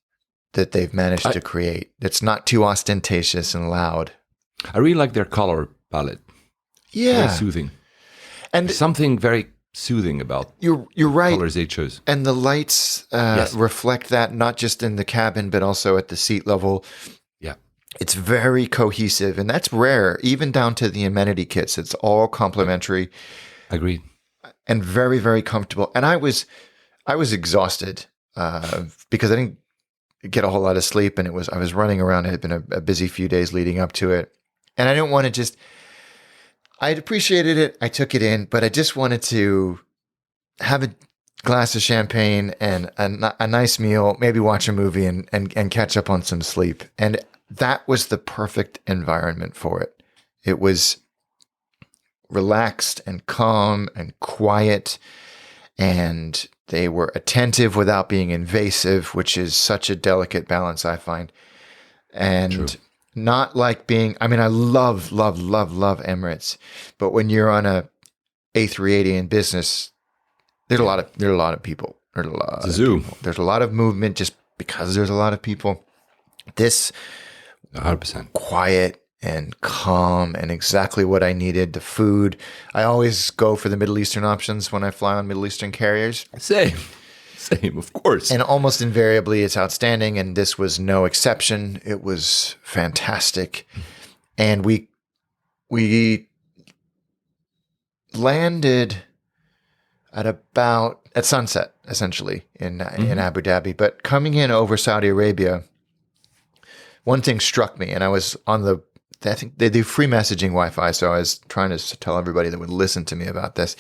that they've managed to create. It's not too ostentatious and loud. I really like their color palette. Yeah. Very soothing. And there's something very soothing about you're right. colors they chose. And the lights reflect that, not just in the cabin, but also at the seat level. Yeah. It's very cohesive, and that's rare, even down to the amenity kits. It's all complimentary. Agreed. And very, very comfortable. And I was exhausted because I didn't get a whole lot of sleep, and I was running around. It had been a busy few days leading up to it, and I didn't want to I'd appreciated it. I took it in, but I just wanted to have a glass of champagne and a nice meal, maybe watch a movie and catch up on some sleep. And that was the perfect environment for it. It was relaxed and calm and quiet, and they were attentive without being invasive, which is such a delicate balance, I find. And True. Not like being, I mean, I love Emirates, but when you're on a A380 in business, there's a lot of people. There's a lot of people. There's a lot of movement just because there's a lot of people. This 100% quiet and calm and exactly what I needed. The food, I always go for the Middle Eastern options when I fly on Middle Eastern carriers. Same, of course. And almost invariably it's outstanding, and this was no exception. It was fantastic. And we landed at sunset, essentially, in Abu Dhabi. But coming in over Saudi Arabia, one thing struck me, and I was on I think they do free messaging Wi-Fi, so I was trying to tell everybody that would listen to me about this.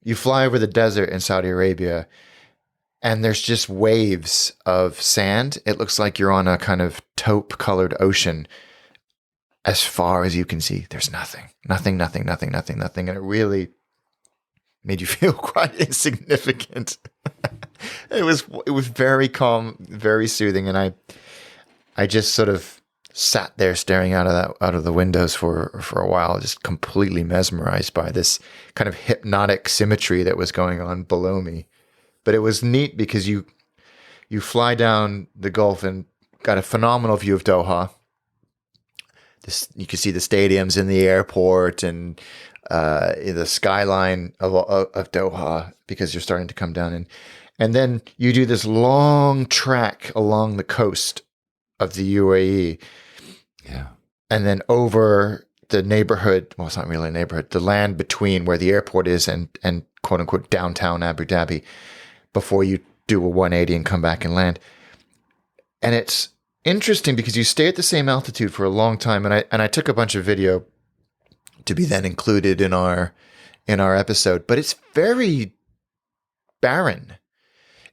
You fly over the desert in Saudi Arabia, and there's just waves of sand. It looks like you're on a kind of taupe-colored ocean. As far as you can see, there's nothing. And it really made you feel quite insignificant. It was very calm, very soothing, and I just sort of sat there staring out of the windows for a while, just completely mesmerized by this kind of hypnotic symmetry that was going on below me. But it was neat because you fly down the Gulf and got a phenomenal view of Doha. You can see the stadiums in the airport and the skyline of Doha because you're starting to come down. And then you do this long track along the coast of the UAE. Yeah. And then over the neighborhood, well, it's not really a neighborhood, the land between where the airport is and quote unquote downtown Abu Dhabi before you do a 180 and come back and land. And it's interesting because you stay at the same altitude for a long time, and I took a bunch of video to be then included in our episode, but it's very barren.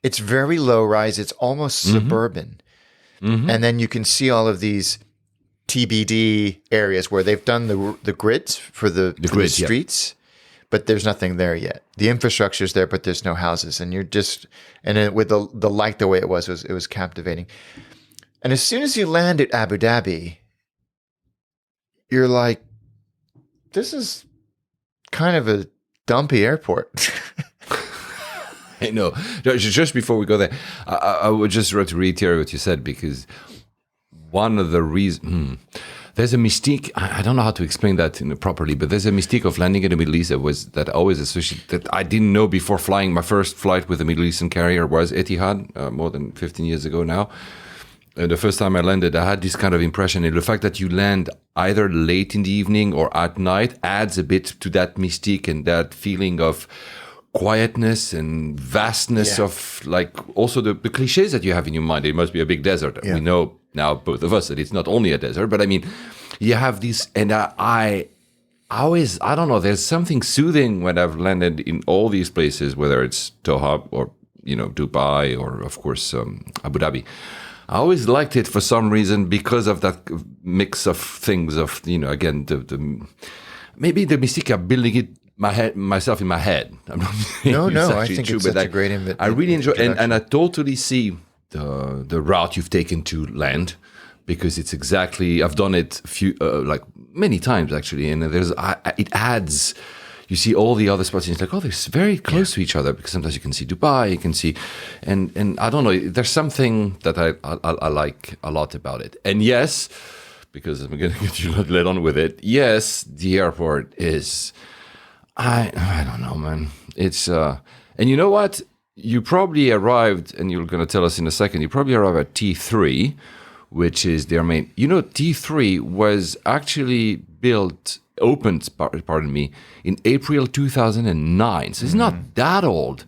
It's very low rise. It's almost suburban. And then you can see all of these TBD areas where they've done the grids for the streets, but there's nothing there yet. The infrastructure's there, but there's no houses. And you're just, with the light the way it was captivating. And as soon as you land at Abu Dhabi, you're like, this is kind of a dumpy airport. I know. Just before we go there, I would just want to reiterate what you said, because one of the reasons, there's a mystique. I don't know how to explain that properly, but there's a mystique of landing in the Middle East that I always associated, that I didn't know before flying. My first flight with a Middle Eastern carrier was Etihad, more than 15 years ago now. And the first time I landed, I had this kind of impression. And the fact that you land either late in the evening or at night adds a bit to that mystique and that feeling of quietness and vastness of, like, also the cliches that you have in your mind. It must be a big desert. Yeah. We know now, both of us, that it's not only a desert, but I mean, you have these, and I don't know, there's something soothing when I've landed in all these places, whether it's Doha or, Dubai or, of course, Abu Dhabi. I always liked it for some reason because of that mix of things of, again, the maybe the mystique of building it myself in my head. I'm not no, I think it's such a great invitation. I really enjoy, and I totally see the route you've taken to land, because it's exactly, I've done it many times actually, and it adds. You see all the other spots, and it's like, oh, they're very close to each other, because sometimes you can see Dubai, you can see, and I don't know, there's something that I like a lot about it. And yes, because I'm going to get you led on with it, yes, the airport is, I don't know, man. It's, and you know what? You probably arrived, and you're going to tell us in a second, you probably arrived at T3, which is their main, T3 was actually opened, in April 2009. So it's not that old,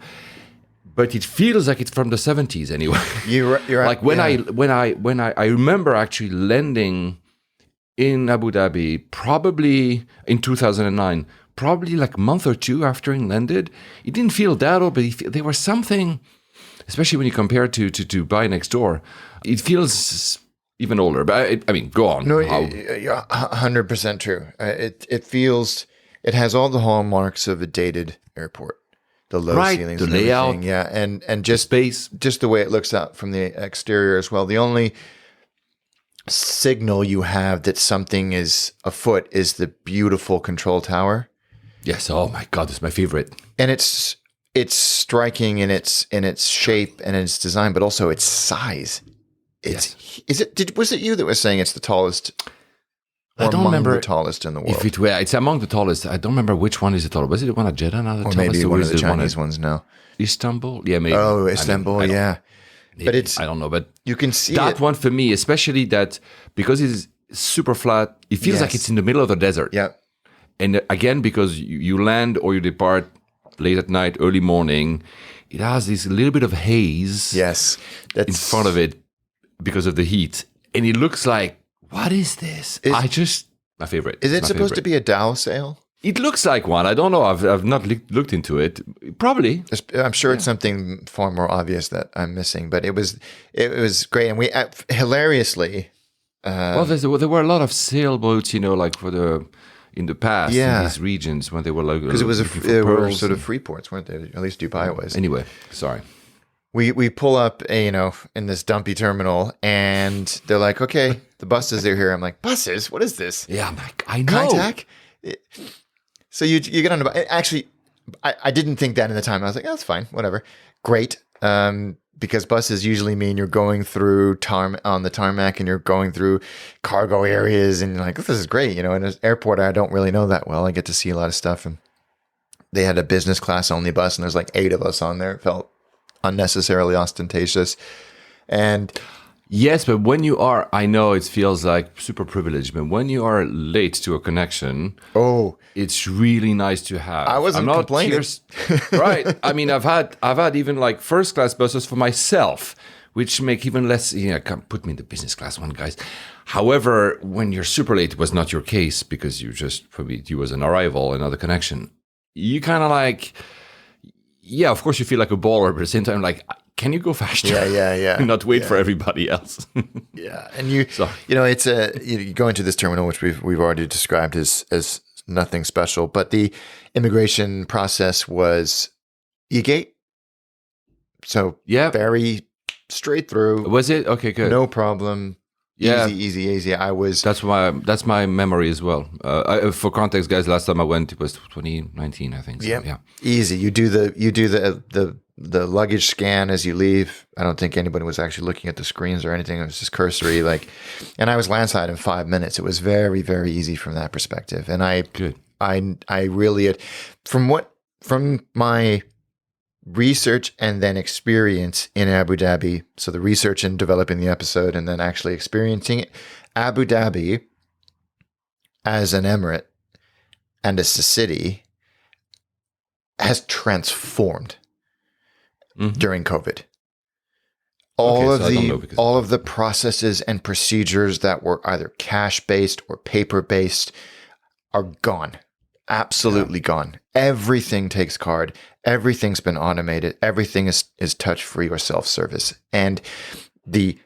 but it feels like it's from the 70s anyway. You're like when I remember actually landing in Abu Dhabi, probably in 2009, probably like a month or two after it landed. It didn't feel that old, but there was something, especially when you compare to Dubai next door, it feels even older. But go on. No, you're 100% true. It feels, it has all the hallmarks of a dated airport. The low ceilings, the layout, and just space, just the way it looks out from the exterior as well. The only signal you have that something is afoot is the beautiful control tower. Yes. Oh my God, it's my favorite. And it's striking in its shape and its design, but also its size. Was it you that was saying it's the tallest? I don't remember the tallest in the world. It's among the tallest. I don't remember which one is the tallest. Was it the one at Jeddah? Or maybe one of the Chinese ones now. Istanbul? Yeah, maybe. Oh, Istanbul, yeah. Maybe, but it's, I don't know, but you can see that one for me, especially that because it's super flat, it feels like it's in the middle of the desert. Yeah. And again, because you land or you depart late at night, early morning, it has this little bit of haze in front of it because of the heat. And it looks like, what is this? My favorite. Is it supposed to be a Dow sail? It looks like one. I don't know. I've not looked into it. Probably. I'm sure it's something far more obvious that I'm missing. But it was great, and we hilariously. There were a lot of sailboats, like in the past in these regions when they were like because they were sort of free ports, weren't they? At least Dubai was. Anyway, sorry. We pull up, in this dumpy terminal, and they're like, "Okay, the buses are here." I'm like, "Buses? What is this?" Yeah, I'm like, I know. Contact? So you get on the bus. Actually, I didn't think that in the time. I was like, "That's fine, whatever." Great, because buses usually mean you're going through on the tarmac, and you're going through cargo areas, and you're like, "This is great." In an airport I don't really know that well. I get to see a lot of stuff, and they had a business class only bus, and there's like 8 of us on there. It felt unnecessarily ostentatious. And yes, but when you are, I know it feels like super privileged, but when you are late to a connection, it's really nice to have. I wasn't complaining. Right. I mean, I've had even like first class buses for myself, which make even less, come put me in the business class one, guys. However, when you're super late, it was not your case because you was an arrival, another connection. You kind of like, of course you feel like a baller, but at the same time, like, can you go faster? Yeah. Not wait for everybody else. Yeah. And it's you go into this terminal, which we've already described as nothing special, but the immigration process was e-gate. So very straight through. Was it? Okay, good. No problem. Yeah. Easy. That's my memory as well. For context, guys, last time I went, it was 2019, I think. So, yeah. Easy. You do the luggage scan as you leave. I don't think anybody was actually looking at the screens or anything. It was just cursory. And I was landside in 5 minutes. It was very, very easy from that perspective. And I really, from my research and then experience in Abu Dhabi. So the research and developing the episode and then actually experiencing it. Abu Dhabi as an emirate and as a city has transformed during COVID. All of the processes and procedures that were either cash-based or paper-based are gone. Absolutely gone. Everything takes card. Everything's been automated. Everything is touch-free or self-service. And the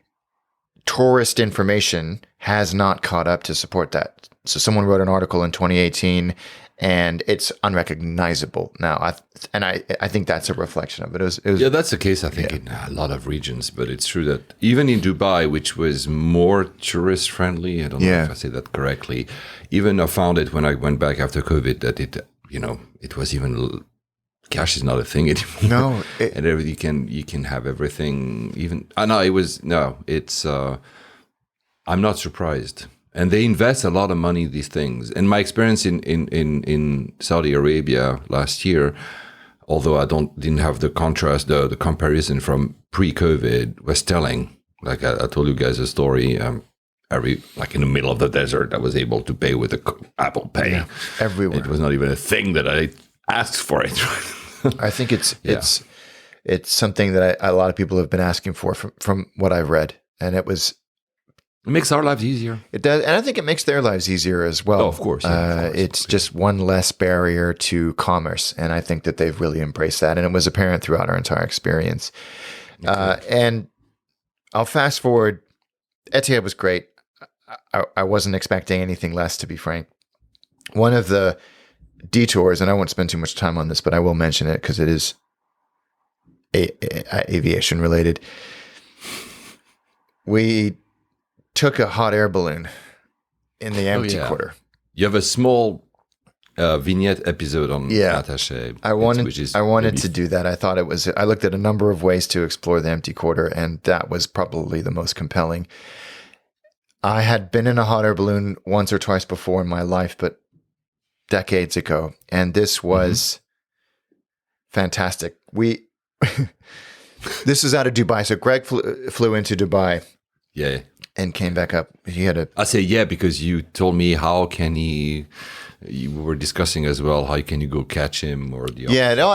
tourist information has not caught up to support that. So someone wrote an article in 2018 and it's unrecognizable now. I think that's a reflection of it. It was that's the case, I think, in a lot of regions. But it's true that even in Dubai, which was more tourist-friendly, I don't know if I say that correctly, even I found it when I went back after COVID that it was even... Cash is not a thing anymore. No, and you can have everything. Even it's. I'm not surprised, and they invest a lot of money in these things. And my experience in Saudi Arabia last year, although I didn't have the contrast, the comparison from pre-COVID was telling. Like I told you guys a story. In the middle of the desert, I was able to pay with Apple Pay everywhere. It was not even a thing that I asked for it. I think it's something that a lot of people have been asking for from what I've read, and it makes our lives easier. It does, and I think it makes their lives easier as well. Oh, of course. It's just one less barrier to commerce, and I think that they've really embraced that, and it was apparent throughout our entire experience. Okay. And I'll fast forward. Etihad was great. I wasn't expecting anything less, to be frank. One of the detours, and I won't spend too much time on this, but I will mention it because it is aviation related. We took a hot air balloon in the empty quarter. You have a small vignette episode on Attaché. I wanted to do that. I thought I looked at a number of ways to explore the empty quarter, and that was probably the most compelling. I had been in a hot air balloon once or twice before in my life, but decades ago, and this was fantastic. This is out of Dubai, so Greg flew into Dubai, and came back up. He had I say because you told me you were discussing as well how can you go catch him or the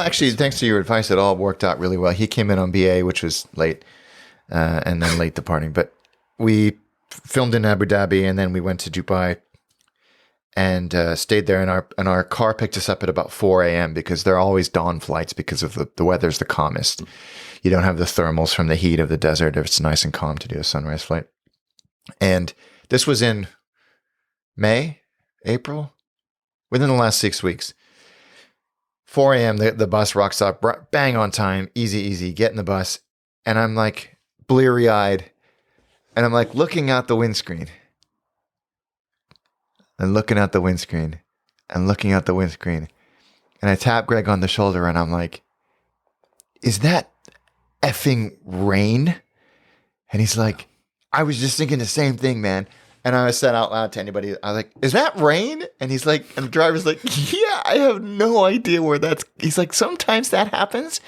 actually thanks to your advice, it all worked out really well. He came in on BA, which was late, and then late departing, but we filmed in Abu Dhabi, and then we went to Dubai. And stayed there, and our car picked us up at about 4 a.m. because they're always dawn flights because of the weather's the calmest. You don't have the thermals from the heat of the desert. It's nice and calm to do a sunrise flight. And this was in April, within the last 6 weeks. 4 a.m. the bus rocks up, bang on time, easy, get in the bus. And I'm like bleary-eyed, and I'm like looking out the windscreen. And looking out the windscreen, and I tap Greg on the shoulder, and I'm like, "Is that effing rain?" And he's like, "I was just thinking the same thing, man." And I said out loud to anybody, I was like, "Is that rain?" And he's like, and the driver's like, "Yeah, I have no idea where that's." He's like, "Sometimes that happens."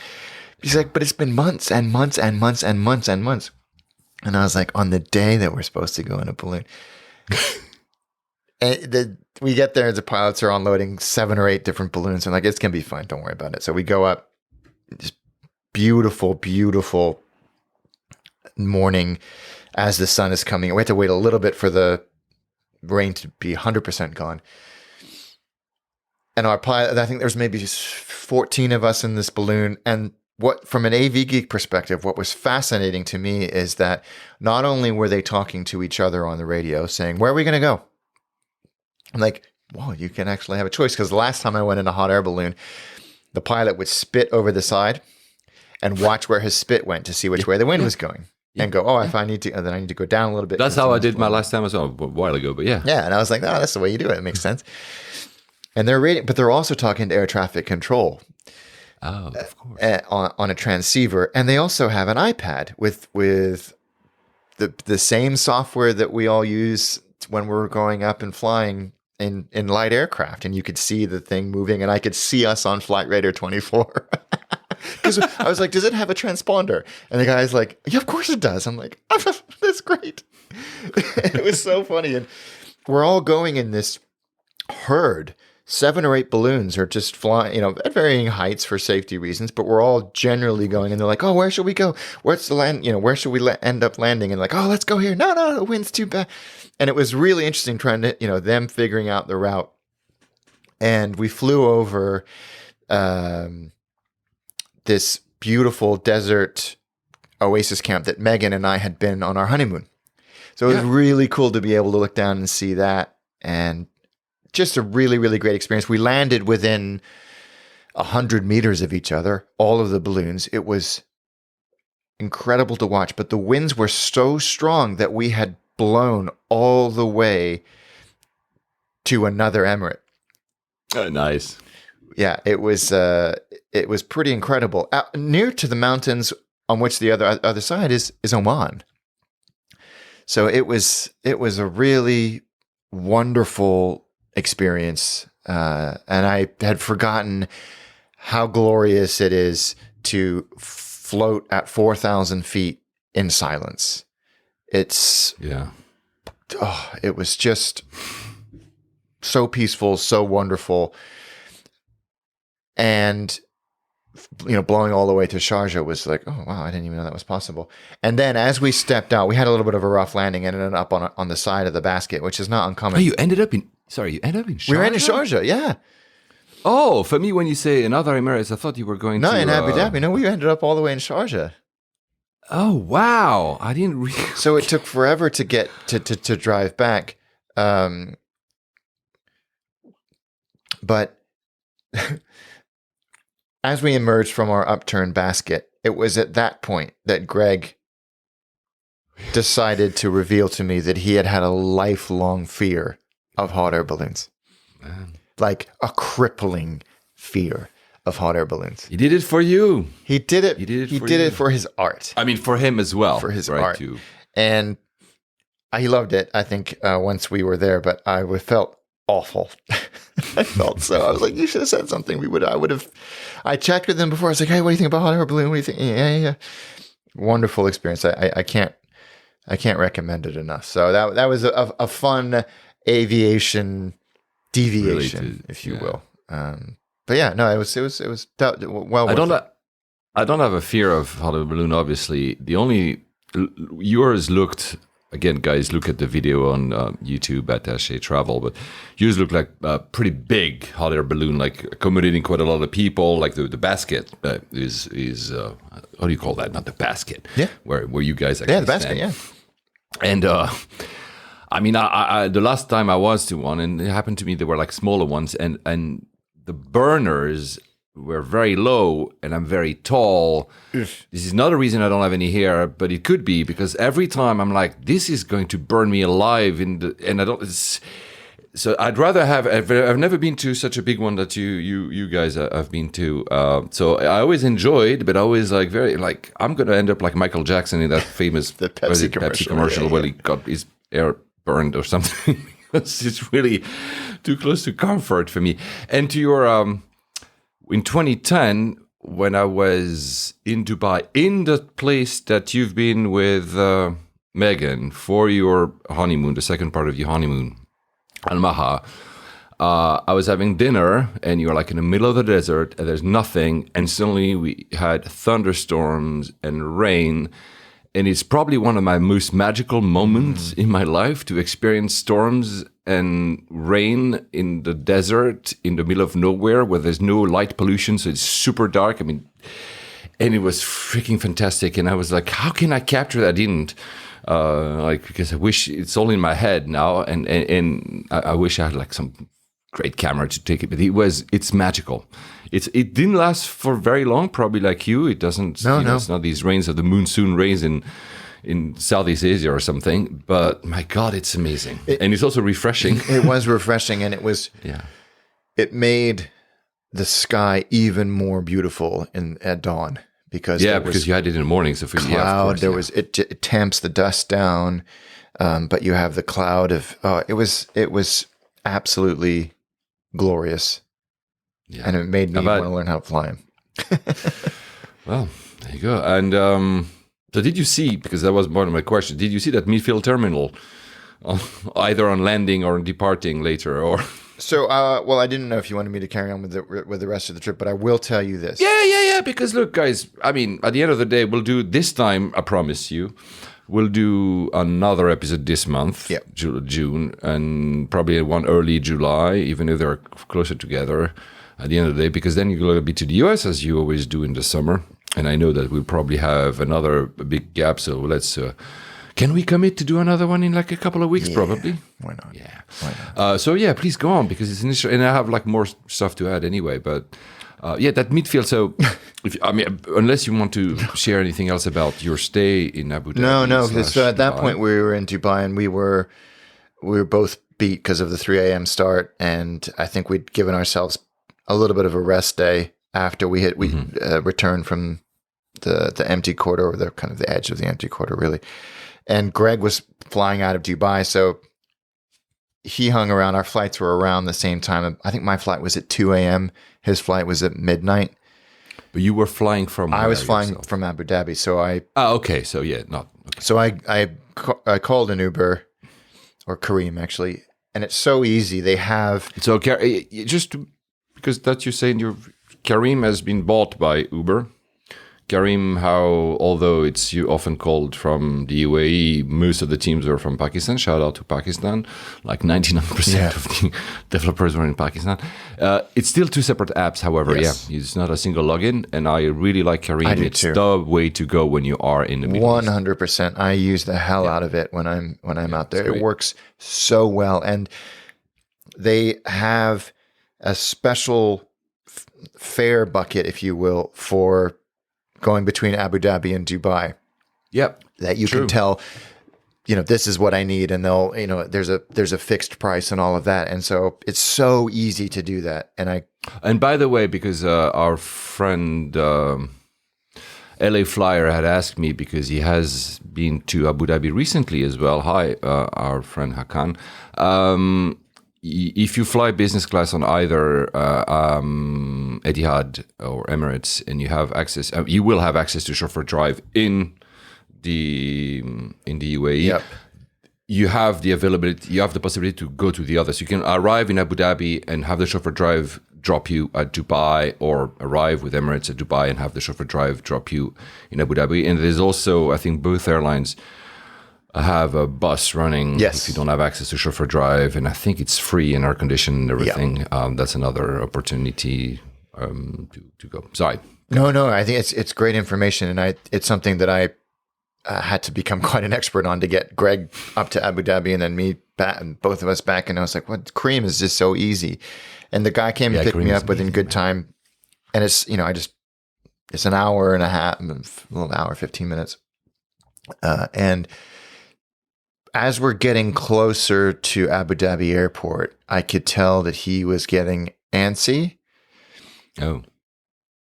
He's like, "But it's been months and months and months and months and months." And I was like, on the day that we're supposed to go in a balloon. And we get there, the pilots are unloading 7 or 8 different balloons. I'm like, it's going to be fine. Don't worry about it. So we go up, just beautiful, beautiful morning as the sun is coming. We had to wait a little bit for the rain to be 100% gone. And our pilot, I think there's maybe 14 of us in this balloon. And what, from an AV geek perspective, what was fascinating to me is that not only were they talking to each other on the radio saying, where are we going to go? I'm like, whoa, you can actually have a choice. Because the last time I went in a hot air balloon, the pilot would spit over the side and watch where his spit went to see which way the wind was going. And go, oh, if I need to, then I need to go down a little bit. That's how I did my last time as well, a while ago, but yeah. Yeah, and I was like, no, that's the way you do it. It makes sense. And they're reading, but they're also talking to air traffic control. Oh, of course. On a transceiver. And they also have an iPad with the same software that we all use when we're going up and flying in light aircraft. And you could see the thing moving, and I could see us on Flightradar 24. Because I was like, does it have a transponder? And the guy's like, yeah, of course it does. I'm like, oh, that's great. It was so funny. And we're all going in this herd. 7 or 8 balloons are just flying, at varying heights for safety reasons, but we're all generally going, and they're like, oh, where should we go? Where's the land? Where should we end up landing? And like, oh, let's go here. No, the wind's too bad. And it was really interesting trying to, them figuring out the route. And we flew over this beautiful desert oasis camp that Megan and I had been on our honeymoon. So it was really cool to be able to look down and see that, and just a really, really great experience. We landed within 100 meters of each other, all of the balloons. It was incredible to watch, but the winds were so strong that we had blown all the way to another emirate. Oh, nice. Yeah, it was pretty incredible. Near to the mountains on which the other side is Oman. So it was a really wonderful experience, and I had forgotten how glorious it is to float at 4,000 feet in silence. It was just so peaceful, so wonderful. And, blowing all the way to Sharjah was like, oh, wow, I didn't even know that was possible. And then as we stepped out, we had a little bit of a rough landing, ended up on the side of the basket, which is not uncommon. Oh, you ended up in Sharjah? We were in Sharjah, yeah. Oh, for me, when you say in other Emirates, I thought you were going to... No, in Abu Dhabi. No, we ended up all the way in Sharjah. Oh, wow. I didn't really... So it took forever to get to drive back. But... As we emerged from our upturned basket, it was at that point that Greg decided to reveal to me that he had a lifelong fear of hot air balloons. Man. Like a crippling fear of hot air balloons. He did it for you. He did it. He did it for his art. I mean, for him as well. For his art. Too. And he loved it, I think, once we were there, but I felt awful. I felt so. I was like, you should have said something. I checked with him before. I was like, hey, what do you think about hot air balloon? What do you think? Yeah. Wonderful experience. I can't recommend it enough. So that was a fun aviation deviation, if you will. But yeah, no, it was well. I don't have a fear of hot air balloon. Obviously, yours looked. Again, guys, look at the video on YouTube at Attaché Travel, but yours look like a pretty big hot air balloon, like accommodating quite a lot of people. Like the basket is what do you call that? Not the basket. Yeah. Where you guys actually the basket. stand. Yeah. And I mean, I the last time I was to one, and it happened to me, they were like smaller ones, and the burners were very low, and I'm very tall. This is not a reason I don't have any hair, but it could be because every time I'm like, this is going to burn me alive, and I don't. So I'd rather have. I've never been to such a big one that you guys have been to. So I always enjoyed, but always like very like I'm gonna end up like Michael Jackson in that famous the Pepsi commercial where he got his hair burned or something. It's really too close to comfort for me. And to your in 2010, when I was in Dubai, in the place that you've been with Megan for your honeymoon, the second part of your honeymoon, Al-Maha, I was having dinner, and you were like in the middle of the desert, and there's nothing, and suddenly we had thunderstorms and rain, and it's probably one of my most magical moments in my life to experience storms and rain in the desert in the middle of nowhere where there's no light pollution, so it's super dark. I mean, and it was freaking fantastic. And I was like, how can I capture that? I didn't. Because I wish it's all in my head now, and I wish I had like some great camera to take it, but it's magical. It didn't last for very long, probably like you. It doesn't. No. It's not these rains of the monsoon rains in Southeast Asia or something. But my God, it's amazing, and it's also refreshing. It was refreshing, and it was. Yeah. It made the sky even more beautiful at dawn because because you had it in the morning. So cloud, it tamps the dust down, but you have the cloud of. It was absolutely glorious. Yeah. And it made me want to learn how to fly him. Well, there you go. And so did you see, because that was one of my questions, did you see that Midfield Terminal either on landing or departing later? Or So, well, I didn't know if you wanted me to carry on with the rest of the trip, but I will tell you this. Yeah. Because look, guys, I mean, at the end of the day, we'll do this time, I promise you, we'll do another episode this month, June, and probably one early July, even if they're closer together at the end of the day, because then you're going to be to the US as you always do in the summer. And I know that we'll probably have another big gap. So let's, can we commit to do another one in like a couple of weeks? Probably. Why not? Yeah. Why not? So yeah, please go on, because it's initial, and I have like more stuff to add anyway, but that midfield. So unless you want to share anything else about your stay in Abu Dhabi. No, because at that point we were in Dubai, and we were both beat because of the 3 a.m. start. And I think we'd given ourselves a little bit of a rest day after we returned from the empty quarter, or the kind of the edge of the empty quarter, really. And Greg was flying out of Dubai, so he hung around. Our flights were around the same time. I think my flight was at 2 a.m. His flight was at midnight. But you were flying from I was flying from Abu Dhabi, so I... Oh, okay. So, yeah, not... Okay. So I called an Uber, or Careem, actually, and it's so easy. They have... So, just because that you're saying Careem has been bought by Uber. Careem, although it's often called from the UAE, most of the teams are from Pakistan. Shout out to Pakistan. Like 99% of the developers were in Pakistan. It's still two separate apps, however. Yes. Yeah, it's not a single login. And I really like Careem. It's the way to go when you are in the Middle East. 100%. I use the hell out of it when I'm out there. It works so well. And they have a special fare bucket, if you will, for going between Abu Dhabi and Dubai. Yep. That you can tell, this is what I need, and they'll, there's a fixed price and all of that. And so it's so easy to do that. And by the way, because our friend LA Flyer had asked me, because he has been to Abu Dhabi recently as well. Hi, our friend Hakan. If you fly business class on either Etihad or Emirates, and you have access, you will have access to chauffeur drive in the UAE. Yep. You have the availability. You have the possibility to go to the others. You can arrive in Abu Dhabi and have the chauffeur drive drop you at Dubai, or arrive with Emirates at Dubai and have the chauffeur drive drop you in Abu Dhabi. And there's also, I think, both airlines have a bus running if you don't have access to chauffeur drive, and I think it's free and air conditioned and everything. That's another opportunity to go. Sorry. No, I think it's great information, and it's something that I had to become quite an expert on to get Greg up to Abu Dhabi and then me back, and both of us back. And I was like, "What? Careem is just so easy." And the guy came and picked me up within good time, and it's it's an hour and a half, a little hour, 15 minutes, and as we're getting closer to Abu Dhabi airport, I could tell that he was getting antsy. Oh.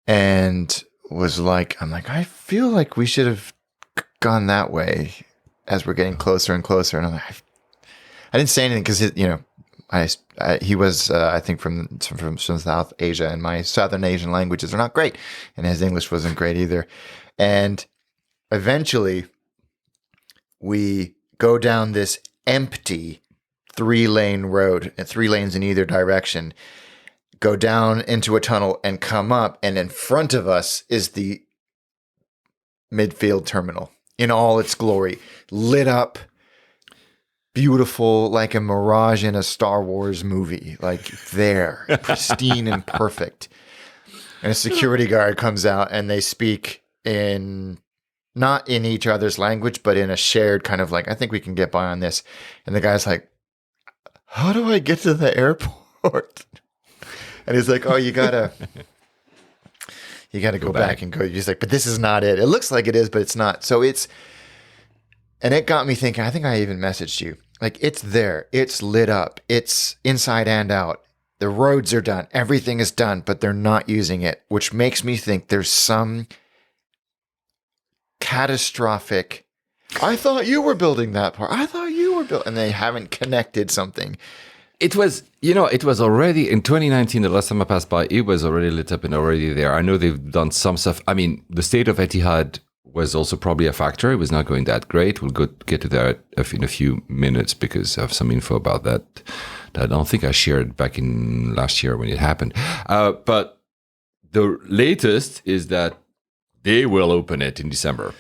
And was like, I feel like we should have gone that way as we're getting closer and closer. And I'm like, I didn't say anything because, he was, I think, from South Asia, and my Southern Asian languages are not great. And his English wasn't great either. And eventually we go down this empty 3-lane road, 3 lanes in either direction, go down into a tunnel and come up, and in front of us is the Midfield Terminal. in all its glory, lit up, beautiful, like a mirage in a Star Wars movie, like there, pristine and perfect. And a security guard comes out and they speak not in each other's language, but in a shared kind of like, I think we can get by on this. And the guy's like, how do I get to the airport? And he's like, oh, you gotta go back and go. He's like, but this is not it. It looks like it is, but it's not. So and it got me thinking, I think I even messaged you, like, it's there. It's lit up. It's inside and out. The roads are done. Everything is done, but they're not using it, which makes me think there's some catastrophic, I thought you were building that part. I thought you were building, and they haven't connected something. It was already in 2019, the last time I passed by, it was already lit up and already there. I know they've done some stuff. I mean, the state of Etihad was also probably a factor. It was not going that great. We'll get to that in a few minutes because I have some info about that I don't think I shared back in last year when it happened. But the latest is that they will open it in December.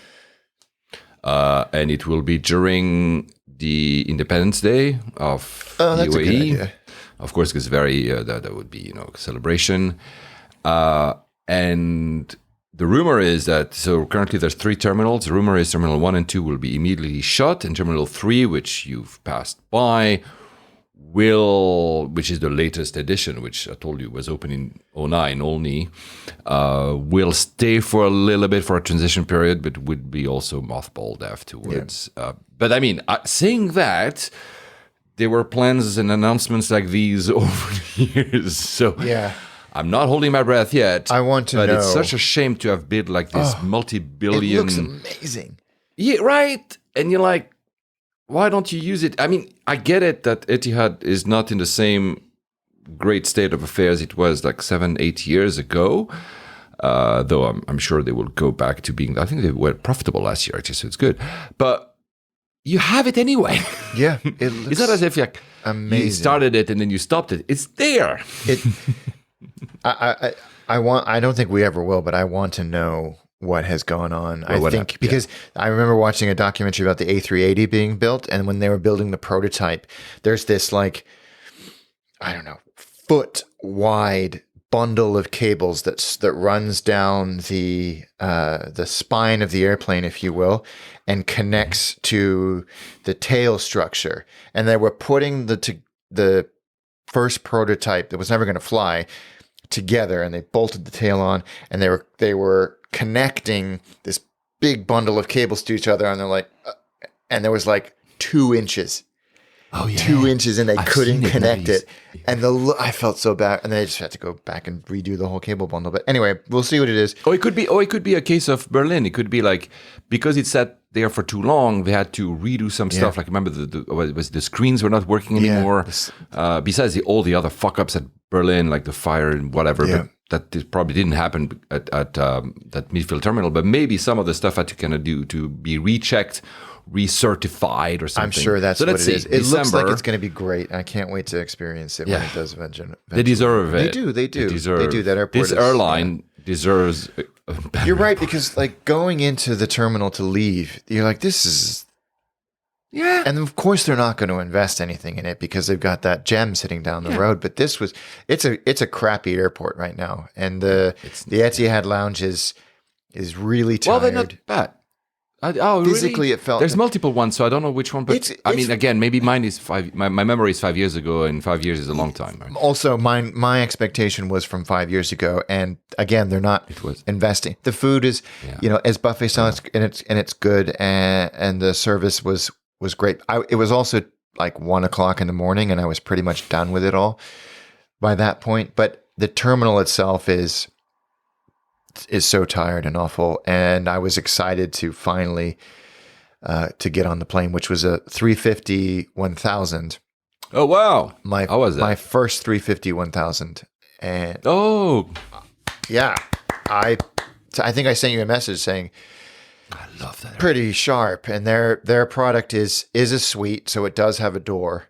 And it will be during the Independence Day of the that's UAE. A good idea. Of course, because that would be celebration. And the rumor is that, so currently there's 3 terminals. The rumor is Terminal 1 and 2 will be immediately shut, and Terminal 3, which you've passed by, which is the latest edition, which I told you was open in 2009 only, will stay for a little bit for a transition period, but would be also mothballed afterwards. Yeah. But I mean, saying that, there were plans and announcements like these over the years. So yeah. I'm not holding my breath yet. I want to know. But it's such a shame to have built like this multi-billion. It looks amazing. Yeah, right. And you're like, why don't you use it? I mean, I get it that Etihad is not in the same great state of affairs it was like 7-8 years ago. Though I'm sure they will go back to being, I think they were profitable last year, actually, so it's good. But you have it anyway. Yeah. It looks it's not as if amazing. You started it and then you stopped it. It's there. I don't think we ever will, but I want to know what has gone on. Well, I think because I remember watching a documentary about the A380 being built, and when they were building the prototype, there's this like, I don't know, foot wide bundle of cables that runs down the spine of the airplane, if you will, and connects to the tail structure. And they were putting the first prototype that was never going to fly together, and they bolted the tail on, and they were connecting this big bundle of cables to each other, and they're like, and there was like 2 inches. Oh yeah, 2 inches, and they couldn't connect it. And I felt so bad, and they just had to go back and redo the whole cable bundle. But anyway, we'll see what it is. It could be a case of Berlin. It could be like, because it sat there for too long, they had to redo some stuff. Like, remember the screens were not working anymore. Besides all the other fuck ups at Berlin, like the fire and whatever. Yeah. But that probably didn't happen at that Midfield Terminal. But maybe some of the stuff had to kind of do to be rechecked, recertified or something. I'm sure that's what it is. It December, looks like it's going to be great. I can't wait to experience it when it does eventually. They deserve it. They do. That airport. This airline deserves. You're right, because like going into the terminal to leave, you're like, this is. Yeah. And of course they're not going to invest anything in it because they've got that gem sitting down the road. But it's a crappy airport right now, and the Etihad Lounge is really tired. Well, they're not bad. Physically, really? It felt. There's multiple ones, so I don't know which one. But I mean, again, maybe mine is 5. My memory is 5 years ago, and 5 years is a long time. Right? Also, my expectation was from 5 years ago, and again, they're not investing. The food is, as buffet style, and it's good, and the service was great. It was also like 1:00 in the morning, and I was pretty much done with it all by that point. But the terminal itself is so tired and awful, and I was excited to finally to get on the plane, which was a 350-1000. Oh wow! How was that? My first 350-1000, and yeah, I think I sent you a message saying, I love that. Pretty sharp, and their product is a suite, so it does have a door.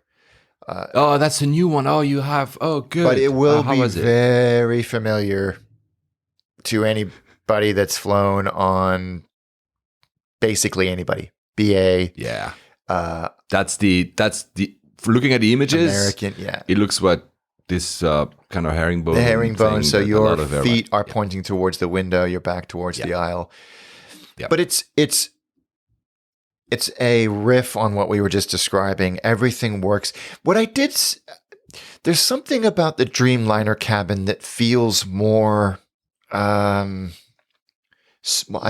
That's a new one. You have. Oh, good. But it will be very familiar to anybody that's flown on basically anybody. BA. Yeah. That's the looking at the images. American, yeah. It looks what this kind of herringbone. The herringbone. So your feet are yeah. pointing towards the window, your back towards the aisle. Yeah. But it's a riff on what we were just describing. Everything works. What I did, there's something about the Dreamliner cabin that feels more, I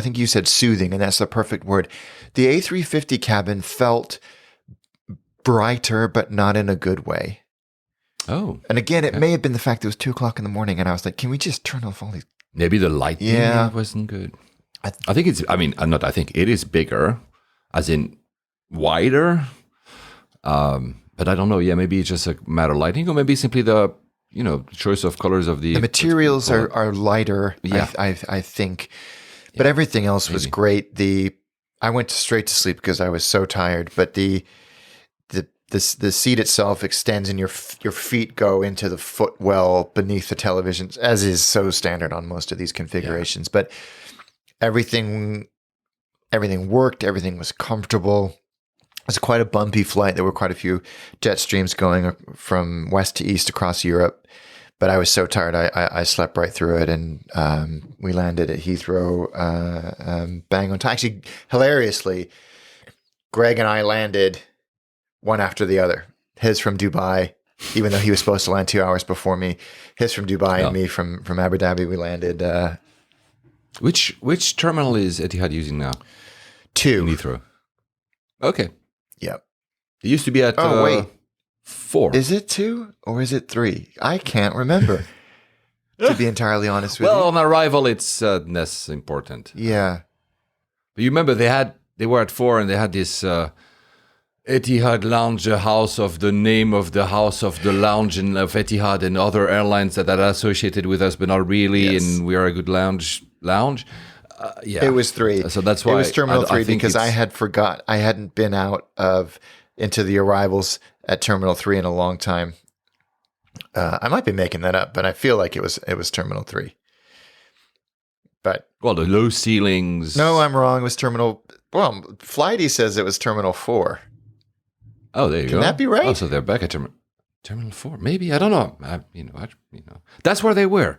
think you said soothing, and that's the perfect word. The A350 cabin felt brighter, but not in a good way. Oh. And again, it may have been the fact that it was 2:00 in the morning, and I was like, can we just turn off all these? Maybe the lighting wasn't good. I think it's, I think it is bigger, as in wider. But I don't know. Yeah, maybe it's just a matter of lighting, or maybe simply the, choice of colors of the materials are lighter. Yeah. I think, but everything else was great. I went straight to sleep because I was so tired. But the seat itself extends, and your feet go into the footwell beneath the televisions, as is so standard on most of these configurations. Yeah. But everything worked. Everything was comfortable. It was quite a bumpy flight. There were quite a few jet streams going from west to east across Europe. But I was so tired, I slept right through it, and we landed at Heathrow bang on time. Actually, hilariously, Greg and I landed one after the other. His from Dubai, even though he was supposed to land 2 hours before me. His from Dubai and me from Abu Dhabi. We landed. Which terminal is Etihad using now? 2. In Heathrow. Okay. Yep. It used to be at 4. Is it 2 or is it 3? I can't remember. To be entirely honest with you. Well, on arrival, it's less important. Yeah. But you remember they were at 4, and they had this Etihad Lounge, house of the name of the house of the lounge and of Etihad and other airlines that are associated with us, but not really. Yes. And we are a good lounge. Yeah, it was 3. So that's why it was Terminal 3 because I hadn't been out into the arrivals at Terminal 3 in a long time. I might be making that up, but I feel like it was Terminal 3. But the low ceilings. No, I'm wrong. It was Flighty says it was Terminal 4. Oh, there you go. Can that be right? Oh, so they're back at Terminal 4. Maybe, I don't know. That's where they were.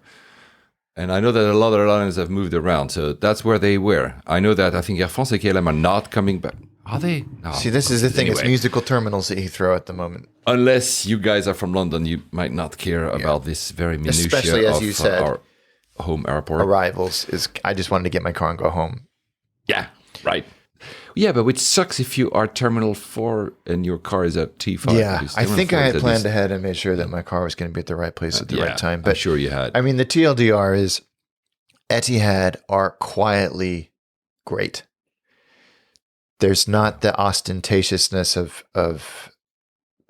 And I know that a lot of airlines have moved around, so that's where they were. I know that I think Air France and KLM are not coming back. Are they? No. See, this is the thing. Anyway. It's musical terminals at Heathrow at the moment. Unless you guys are from London, you might not care about this very minutiae especially as you said, our home airport. Arrivals is. I just wanted to get my car and go home. Yeah, right. Yeah, but which sucks if you are Terminal 4 and your car is at T5. Yeah, I think I had planned ahead and made sure that my car was going to be at the right place at the right time. But I'm sure you had. I mean, the TLDR is Etihad are quietly great. There's not the ostentatiousness of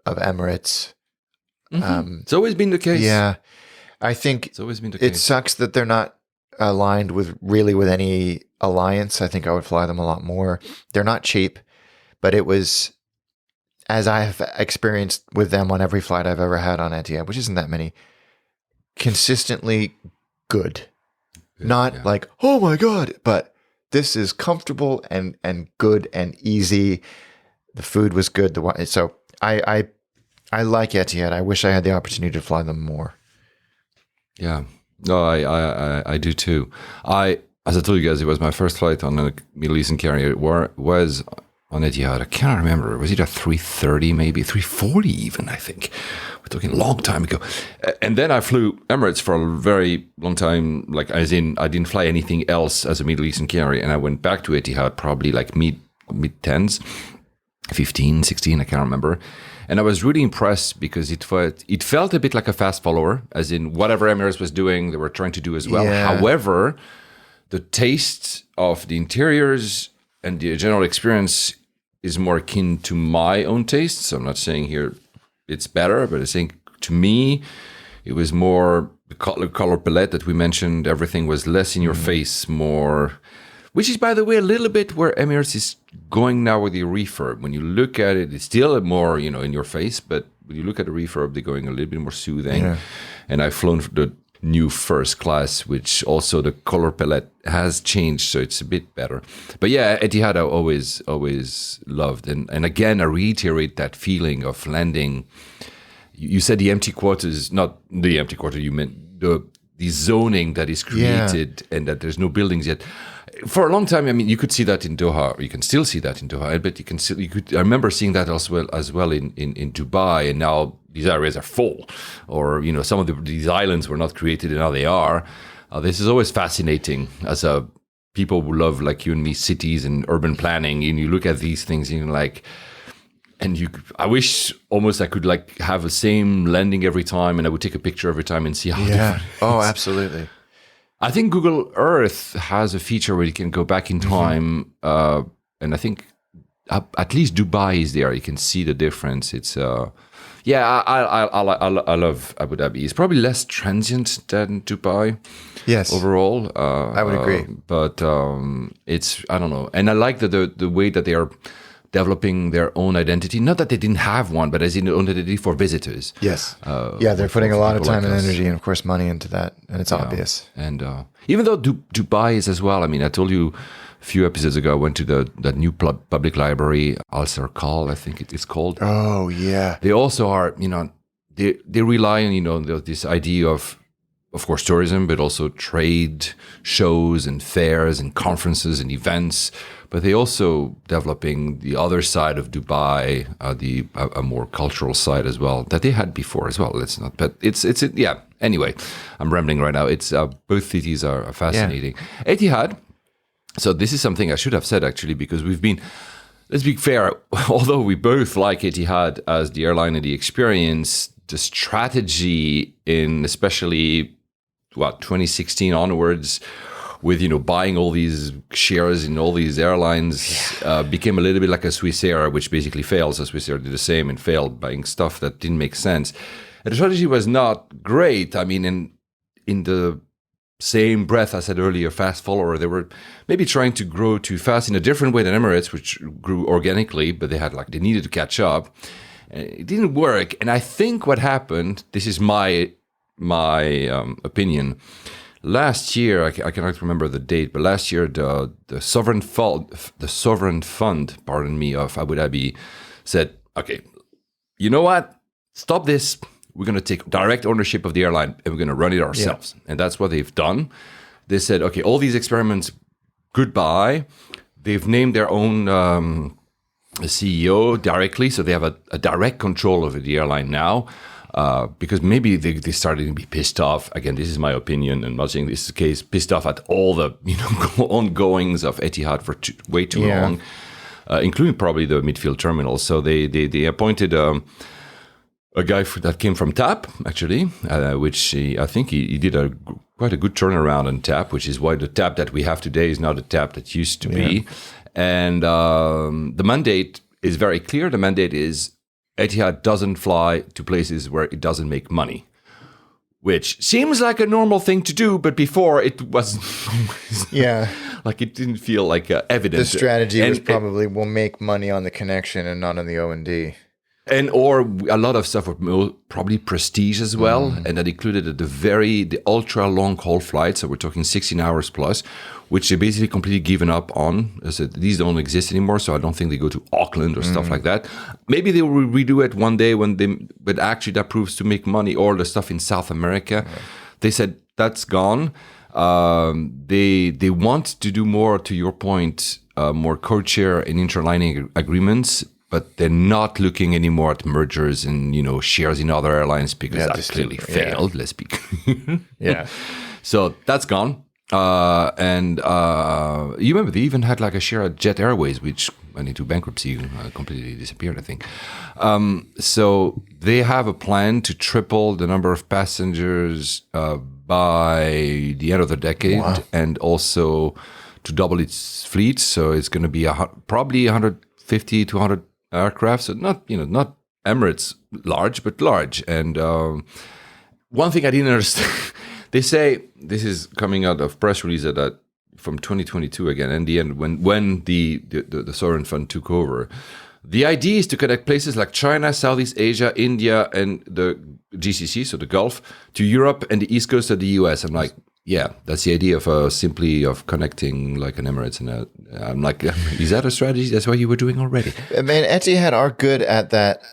Emirates. Mm-hmm. It's always been the case. Yeah, I think it's always been the case. It sucks that they're not aligned with any alliance. I think I would fly them a lot more. They're not cheap, but it was, as I have experienced with them on every flight I've ever had on Etihad, which isn't that many, consistently good. Not like, oh my God, but this is comfortable and good and easy. The food was good. So I like Etihad. I wish I had the opportunity to fly them more. Yeah. No, I do too. As I told you guys, it was my first flight on a Middle Eastern carrier. It was on Etihad. I cannot remember. Was it a 330, maybe 340 even, I think. We're talking a long time ago. And then I flew Emirates for a very long time, like as in I didn't fly anything else as a Middle Eastern carrier. And I went back to Etihad probably like mid-10s, 15, 16, I can't remember. And I was really impressed because it felt a bit like a fast follower, as in whatever Emirates was doing, they were trying to do as well. Yeah. However, the taste of the interiors and the general experience is more akin to my own taste. So I'm not saying here it's better, but I think to me, it was more the color palette that we mentioned. Everything was less in your face, more... Which is, by the way, a little bit where Emirates is going now with the refurb. When you look at it, it's still more, in your face, but when you look at the refurb, they're going a little bit more soothing. Yeah. And I've flown the new first class, which also the color palette has changed, so it's a bit better. But yeah, Etihad I always loved, and again I reiterate that feeling of landing. You said the empty quarters, not the empty quarter. You meant the zoning that is created and that there's no buildings yet. For a long time, I mean, you could see that in Doha. You can still see that in Doha, but I remember seeing that as well in Dubai, and now these areas are full, or some of these islands were not created and now they are. This is always fascinating as people who love, like you and me, cities and urban planning, and you look at these things and you're like, I wish almost I could like have the same landing every time, and I would take a picture every time and see how different it is. Oh, absolutely. I think Google Earth has a feature where you can go back in time, and I think at least Dubai is there. You can see the difference. It's I love Abu Dhabi. It's probably less transient than Dubai. Yes, overall, I would agree. But it's, I don't know, and I like the way that they are developing their own identity. Not that they didn't have one, but as in own identity for visitors. Yes. They're putting a lot of time and energy and, of course, money into that. And it's obvious. And even though Dubai is as well, I mean, I told you a few episodes ago, I went to that new public library, Al Sarkal, I think it is called. Oh, yeah. They also are, they rely on, this idea of course, tourism, but also trade shows and fairs and conferences and events. But they also developing the other side of Dubai, a more cultural side as well that they had before as well. Let's not, but it's Anyway, I'm rambling right now. It's both cities are fascinating. Yeah. Etihad. So this is something I should have said actually, because let's be fair. Although we both like Etihad as the airline and the experience, the strategy in especially 2016 onwards, with buying all these shares in all these airlines, became a little bit like a Swiss Air, which basically fails. A Swiss Air did the same and failed, buying stuff that didn't make sense. And the strategy was not great. I mean, in the same breath, I said earlier, fast follower, they were maybe trying to grow too fast in a different way than Emirates, which grew organically, but they needed to catch up. And it didn't work. And I think what happened, this is my opinion. Last year, I cannot remember the date, but last year the sovereign fund, pardon me, of Abu Dhabi said, okay, you know what? Stop this. We're going to take direct ownership of the airline and we're going to run it ourselves. Yeah. And that's what they've done. They said, okay, all these experiments, goodbye. They've named their own CEO directly, so they have a direct control over the airline now. Because maybe they started to be pissed off. Again, this is my opinion, and I'm not saying this is the case. Pissed off at all the ongoings of Etihad for way too long, including probably the Midfield Terminal. So they appointed a guy that came from TAP actually, which I think he did quite a good turnaround on TAP, which is why the TAP that we have today is not the TAP that used to be. And the mandate is very clear. The mandate is, Etihad doesn't fly to places where it doesn't make money, which seems like a normal thing to do, but before it wasn't. Like it didn't feel like evident. The strategy was probably we'll make money on the connection and not on the O&D. Or a lot of stuff were probably prestige as well, and that included the ultra long haul flights. So we're talking 16 hours plus, which they basically completely given up on. I said these don't exist anymore, so I don't think they go to Auckland or stuff like that. Maybe they will redo it one day but actually that proves to make money. Or the stuff in South America, they said that's gone. They want to do more, to your point, more codeshare and interlining agreements. But they're not looking anymore at mergers and shares in other airlines because that clearly failed. Let's be clear. So that's gone. And you remember they even had like a share at Jet Airways, which went into bankruptcy, completely disappeared, I think. So they have a plan to triple the number of passengers by the end of the decade, and also to double its fleet. So it's going to be probably 150 to 100 aircraft. So not Emirates large, but large. And one thing I didn't understand. They say, this is coming out of press release that from 2022 again, in the end, when the sovereign fund took over, The idea is to connect places like China, Southeast Asia, India, and the GCC, so the Gulf, to Europe and the East Coast of the US. I'm like, yeah, that's the idea of simply of connecting like an Emirates. And I'm like, is that a strategy? That's what you were doing already. I mean, Etihad are good at that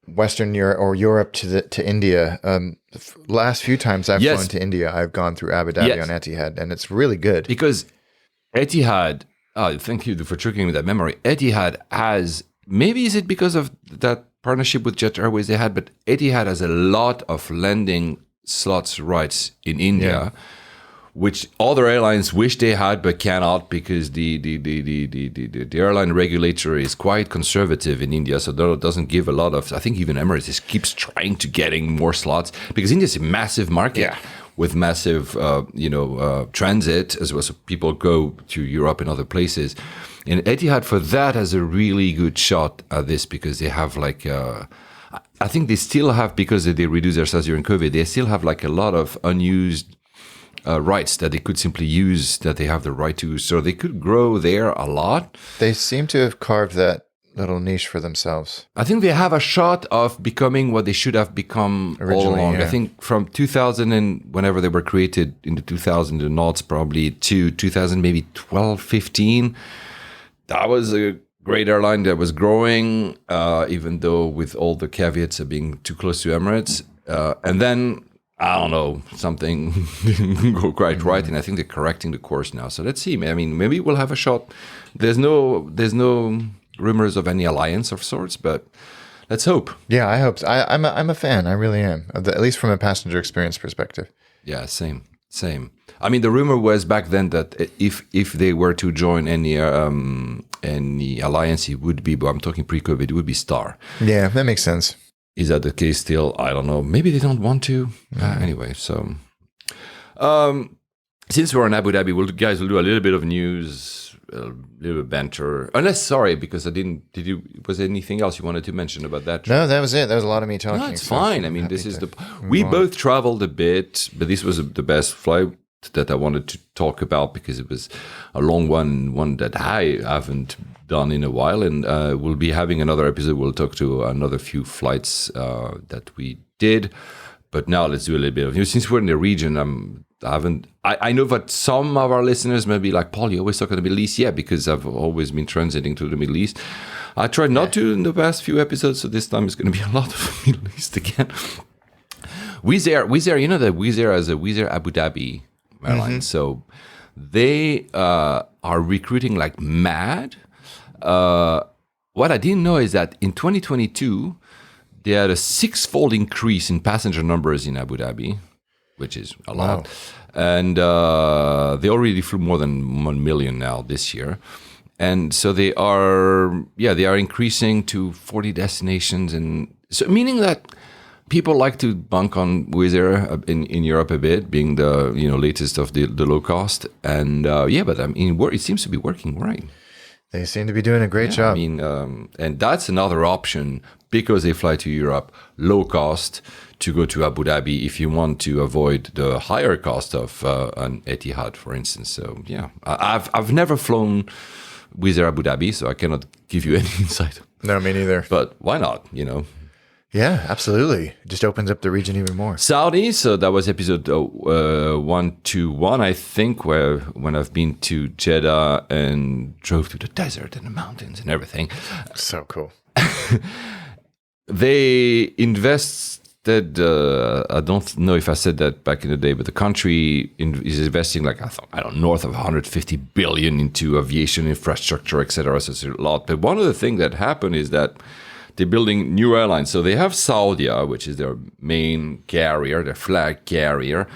Western Europe or Europe to India. Last few times I've flown to India, I've gone through Abu Dhabi on Etihad, and it's really good. Because Etihad, thank you for triggering me that memory. Etihad has, maybe is it because of that partnership with Jet Airways they had, but Etihad has a lot of landing slots rights in India, which other airlines wish they had but cannot, because the airline regulator is quite conservative in India, so that doesn't give a lot of. I think even Emirates keeps trying to getting more slots, because India is a massive market with massive transit as well, so people go to Europe and other places. And Etihad for that has a really good shot at this, because they have like. I think they still have, because they reduced their size during COVID, they still have like a lot of unused rights that they could simply use, that they have the right to. So they could grow there a lot. They seem to have carved that little niche for themselves. I think they have a shot of becoming what they should have become originally, all along. Yeah. I think from 2000 and whenever they were created in the 2000 and noughts probably to 2000, maybe 12, 15, that was a great airline that was growing, even though with all the caveats of being too close to Emirates. And then, I don't know, something didn't go quite right, and I think they're correcting the course now. So let's see. I mean, maybe we'll have a shot. There's no rumors of any alliance of sorts, but let's hope. Yeah, I hope so. I'm a fan. I really am, at least from a passenger experience perspective. Yeah, same. I mean, the rumor was back then that if they were to join any alliance, it would be, but I'm talking pre-COVID, it would be Star. Yeah, that makes sense. Is that the case still? I don't know. Maybe they don't want to. Anyway, so since we're in Abu Dhabi, we'll do a little bit of news, a little bit of banter. Unless, sorry, because I didn't. Was there anything else you wanted to mention about that trip? No, that was it. That was a lot of me talking. No, it's fine. I mean, this is we both traveled a bit, but this was the best flight that I wanted to talk about, because it was a long one that I haven't done in a while, and we'll be having another episode. We'll talk to another few flights that we did, but now let's do a little bit of news. Since we're in the region, I know that some of our listeners may be like, Paul, you always talk about the Middle East. Yeah, because I've always been transiting to the Middle East. I tried not to in the past few episodes, so this time it's going to be a lot of Middle East again. Wizz Air, you know that Wizz Air has a Wizz Air Abu Dhabi airline, so they are recruiting like mad. What I didn't know is that in 2022 they had a 6-fold increase in passenger numbers in Abu Dhabi, which is a lot. Wow. And they already flew more than 1 million now this year. And so they are increasing to 40 destinations, and so meaning that people like to bunk on Wizz Air in Europe a bit, being the latest of the low cost, and but I mean it seems to be working right. They seem to be doing a great job. I mean, and that's another option, because they fly to Europe low cost to go to Abu Dhabi if you want to avoid the higher cost of an Etihad, for instance. So yeah, I've never flown Wizz Air Abu Dhabi, so I cannot give you any insight. No, me neither. But why not? Yeah, absolutely. It just opens up the region even more. Saudi, so that was episode 121, I think, when I've been to Jeddah and drove through the desert and the mountains and everything. So cool. They invested, I don't know if I said that back in the day, but the country is investing north of 150 billion into aviation infrastructure, etc. So it's a lot. But one of the things that happened is that they're building new airlines. So they have Saudia, which is their main carrier, their flag carrier.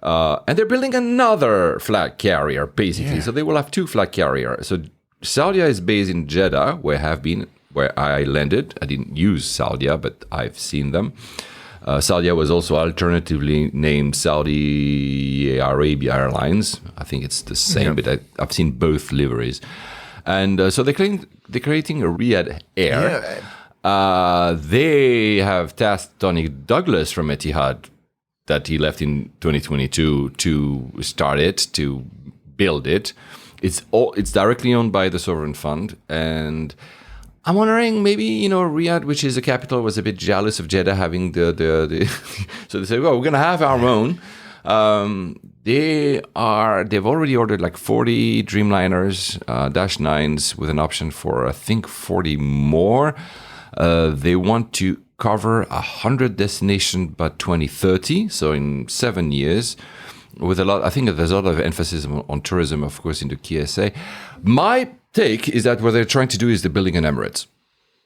And they're building another flag carrier, basically. Yeah. So they will have 2 flag carriers. So Saudia is based in Jeddah, where I landed. I didn't use Saudia, but I've seen them. Saudia was also alternatively named Saudi Arabia Airlines. I think it's the same, but I've seen both liveries. And so they're creating a Riyadh Air. Yeah. They have tasked Tony Douglas from Etihad, that he left in 2022, to start it, to build it. It's directly owned by the sovereign fund, and I'm wondering maybe, Riyadh, which is the capital, was a bit jealous of Jeddah having the so they said, well, we're going to have our own. They've already ordered like 40 Dreamliners, Dash 9s with an option for, I think, 40 more. They want to cover 100 destinations by 2030, so in 7 years. I think there's a lot of emphasis on tourism, of course, in the KSA. My take is that what they're trying to do is they're building an Emirates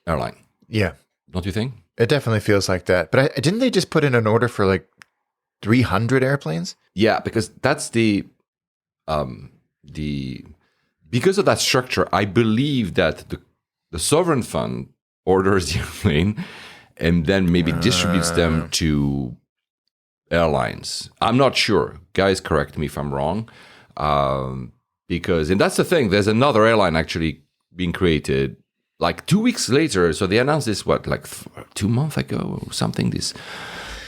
airline. Yeah. Don't you think? It definitely feels like that. But didn't they just put in an order for like 300 airplanes? Yeah, because that's because of that structure, I believe that the sovereign fund orders the airplane and then maybe distributes them to airlines. I'm not sure. Guys, correct me if I'm wrong. And that's the thing, there's another airline actually being created like 2 weeks later. So they announced this, 2 months ago or something, this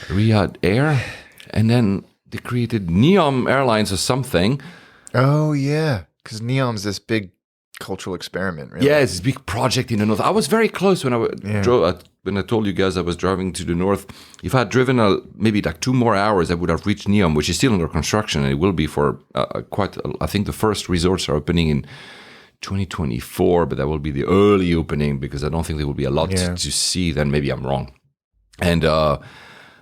Riyadh Air. And then they created Neom Airlines or something. Oh, yeah. Because Neom's this big cultural experiment, really. Yeah, it's this big project in the north. I was very close when I drove. When I told you guys I was driving to the north. If I had driven maybe like 2 more hours, I would have reached Neom, which is still under construction. And it will be for I think the first resorts are opening in 2024, but that will be the early opening because I don't think there will be a lot to see. Then maybe I'm wrong. And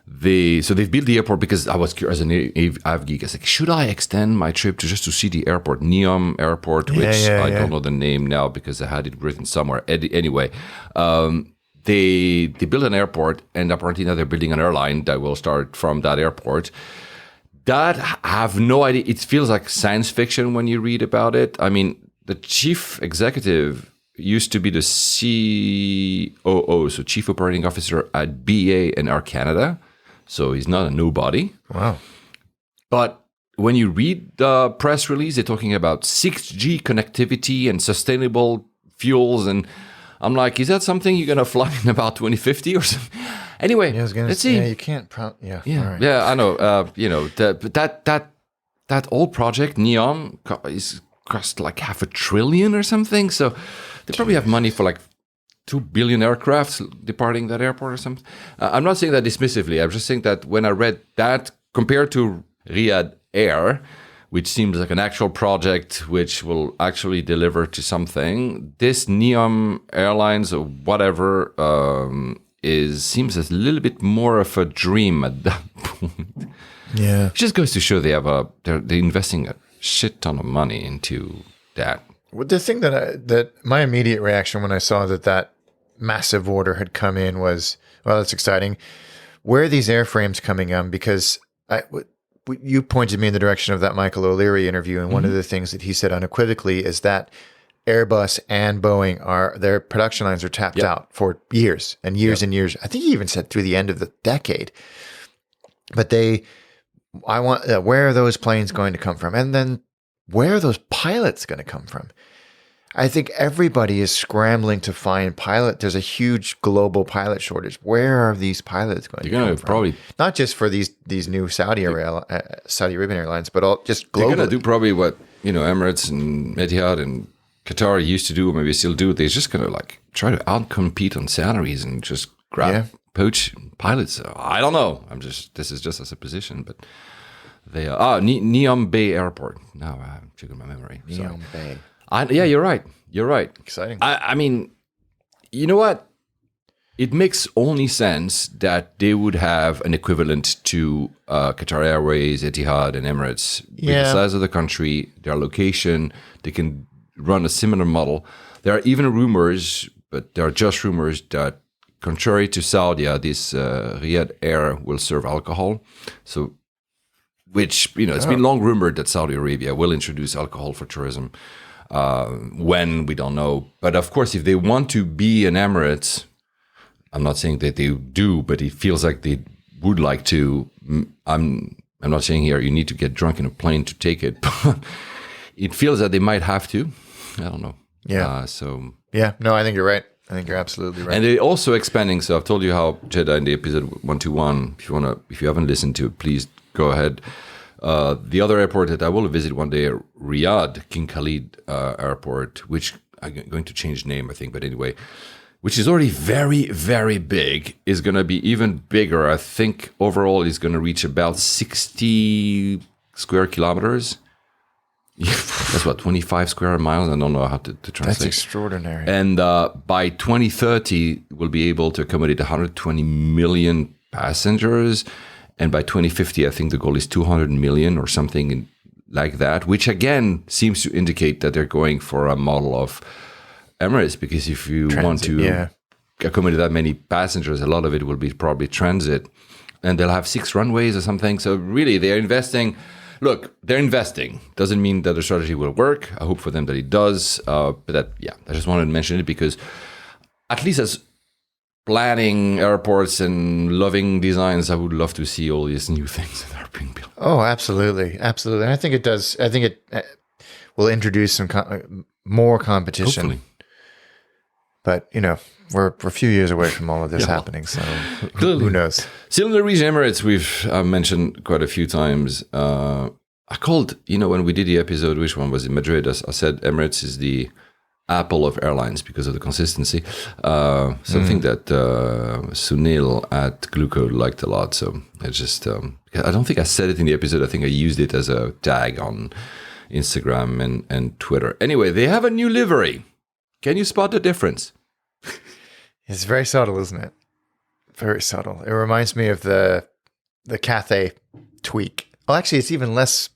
they've built the airport because I was curious as an AV geek. I was like, should I extend my trip to see the airport, Neom Airport, which I don't know the name now because I had it written somewhere. Anyway, they built an airport, and apparently now they're building an airline that will start from that airport. That I have no idea. It feels like science fiction when you read about it. I mean, the chief executive used to be the COO, so Chief Operating Officer at BA and Air Canada. So he's not a nobody. Wow. But when you read the press release, they're talking about 6G connectivity and sustainable fuels. And I'm like, is that something you're going to fly in about 2050 or something? Anyway, let's see. Yeah, you can't. Yeah. I know. That old project, Neom, is cost like $500 billion or something. So they probably have money for like 2 billion aircrafts departing that airport or something. I'm not saying that dismissively. I'm just saying that when I read that, compared to Riyadh Air, which seems like an actual project which will actually deliver to something, this Neom Airlines or whatever seems a little bit more of a dream at that point. Yeah. It just goes to show they're investing a shit ton of money into that. Well, the thing that my immediate reaction when I saw that massive order had come in was, well, that's exciting. Where are these airframes coming on? Because you pointed me in the direction of that Michael O'Leary interview, and one of the things that he said unequivocally is that Airbus and Boeing their production lines are tapped out for years and years and years. I think he even said through the end of the decade. But where are those planes going to come from? And then where are those pilots going to come from? I think everybody is scrambling to find pilot. There's a huge global pilot shortage. Where are these pilots going to come from? Probably not just for these new Saudi Arabian Airlines, but just globally. They're going to do probably what Emirates and Etihad and Qatar used to do, or maybe still do. They're just going to like try to outcompete on salaries and just poach pilots. I don't know. This is just a supposition, but they are Neom Bay Airport. Now I'm checking my memory. Neom Bay. You're right. You're right. Exciting. I mean, you know what? It makes only sense that they would have an equivalent to Qatar Airways, Etihad, and Emirates. With the size of the country, their location, they can run a similar model. There are even rumors, but they are just rumors, that contrary to Saudi, this Riyadh Air will serve alcohol. So, which, it's been long rumored that Saudi Arabia will introduce alcohol for tourism. When, we don't know. But of course, if they want to be an Emirates, I'm not saying that they do, but it feels like they would like to. I'm not saying here you need to get drunk in a plane to take it, but it feels that they might have to. I don't know. Yeah. No, I think you're right. I think you're absolutely right. And they're also expanding. So I've told you how Jeddah in the episode 121. If you haven't listened to it, please go ahead. The other airport that I will visit one day, Riyadh, King Khalid Airport, which going to change name, I think. But anyway, which is already very, very big, is going to be even bigger. I think overall is going to reach about 60 square kilometers. That's what, 25 square miles? I don't know how to translate. That's extraordinary. And by 2030, we'll be able to accommodate 120 million passengers. And by 2050, I think the goal is 200 million or something like that, which again seems to indicate that they're going for a model of Emirates, because if you want to accommodate that many passengers, a lot of it will be probably transit. And they'll have 6 runways or something. So really, they're investing. Look, they're investing. Doesn't mean that the strategy will work. I hope for them that it does. But that, I just wanted to mention it because at least as planning airports and loving designs, I would love to see all these new things that are being built. Oh, absolutely. Absolutely. And I think it does. I think it will introduce some more competition. Hopefully. But, we're a few years away from all of this happening, so who knows? Still in the region Emirates, we've mentioned quite a few times. I called, when we did the episode, which one was in Madrid, I said Emirates is the Apple of airlines because of the consistency. Something that Sunil at Glucode liked a lot. So I just, I don't think I said it in the episode. I think I used it as a tag on Instagram and Twitter. Anyway, they have a new livery. Can you spot the difference? It's very subtle, isn't it? Very subtle. It reminds me of the Cathay tweak. Well, actually, it's even less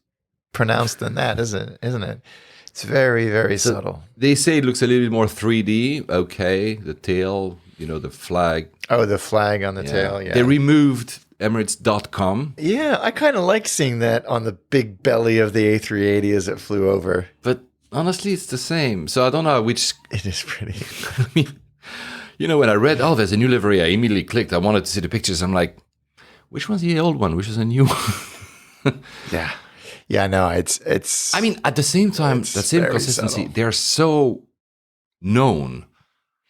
pronounced than that, isn't it? It's very, very subtle. They say it looks a little bit more 3D. Okay, the tail, the flag. Oh, the flag on the tail, yeah. They removed Emirates.com. Yeah, I kind of like seeing that on the big belly of the A380 as it flew over. But honestly, it's the same. So I don't know which... It is pretty. I mean, when I read, there's a new livery, I immediately clicked. I wanted to see the pictures. I'm like, which one's the old one? Which is a new one? Yeah. Yeah, no, it's... I mean, at the same time, that same consistency, subtle. They're so known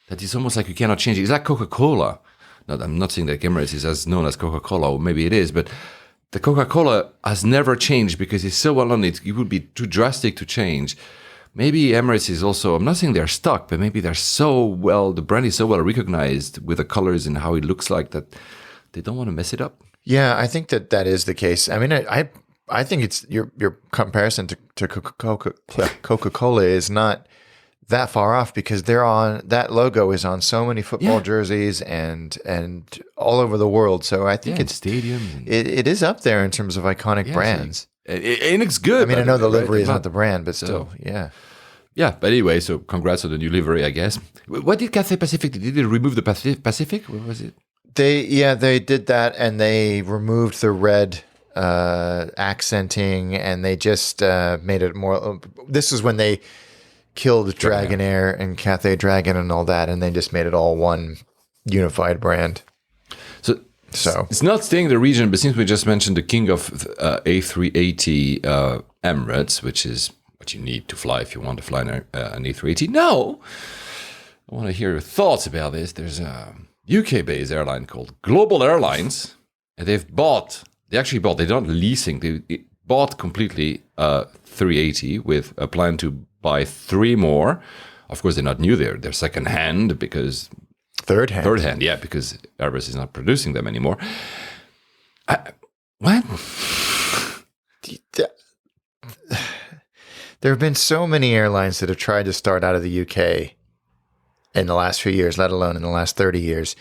that it's almost like you cannot change it. It's like Coca-Cola. Now, I'm not saying that Emirates is as known as Coca-Cola, or maybe it is, but the Coca-Cola has never changed because it's so well known. It would be too drastic to change. Maybe Emirates is also, I'm not saying they're stuck, but maybe they're the brand is so well recognized with the colors and how it looks like that they don't want to mess it up. Yeah, I think that is the case. I mean, I think it's your comparison to Coca-Cola is not that far off because that logo is on so many football jerseys and all over the world. So I think it's stadiums. It is up there in terms of iconic brands. And it's good. I mean, I know the livery is not the brand, but still, yeah. Yeah, but anyway, so congrats on the new livery, I guess. What did Cathay Pacific do? Did they remove the Pacific? What was it? They did that, and they removed the red accenting, and they just made it more. This is when they killed Dragonair and Cathay Dragon and all that, and they just made it all one unified brand. So it's not staying in the region, but since we just mentioned the king of A380 Emirates, which is what you need to fly if you want to fly an A380. Now, I want to hear your thoughts about this. There's a UK-based airline called Global Airlines, and they're not leasing, they bought completely 380 with a plan to buy 3 more. Of course, they're not new, they're second-hand because... Third hand, yeah, because Airbus is not producing them anymore. What? There have been so many airlines that have tried to start out of the UK in the last few years, let alone in the last 30 years.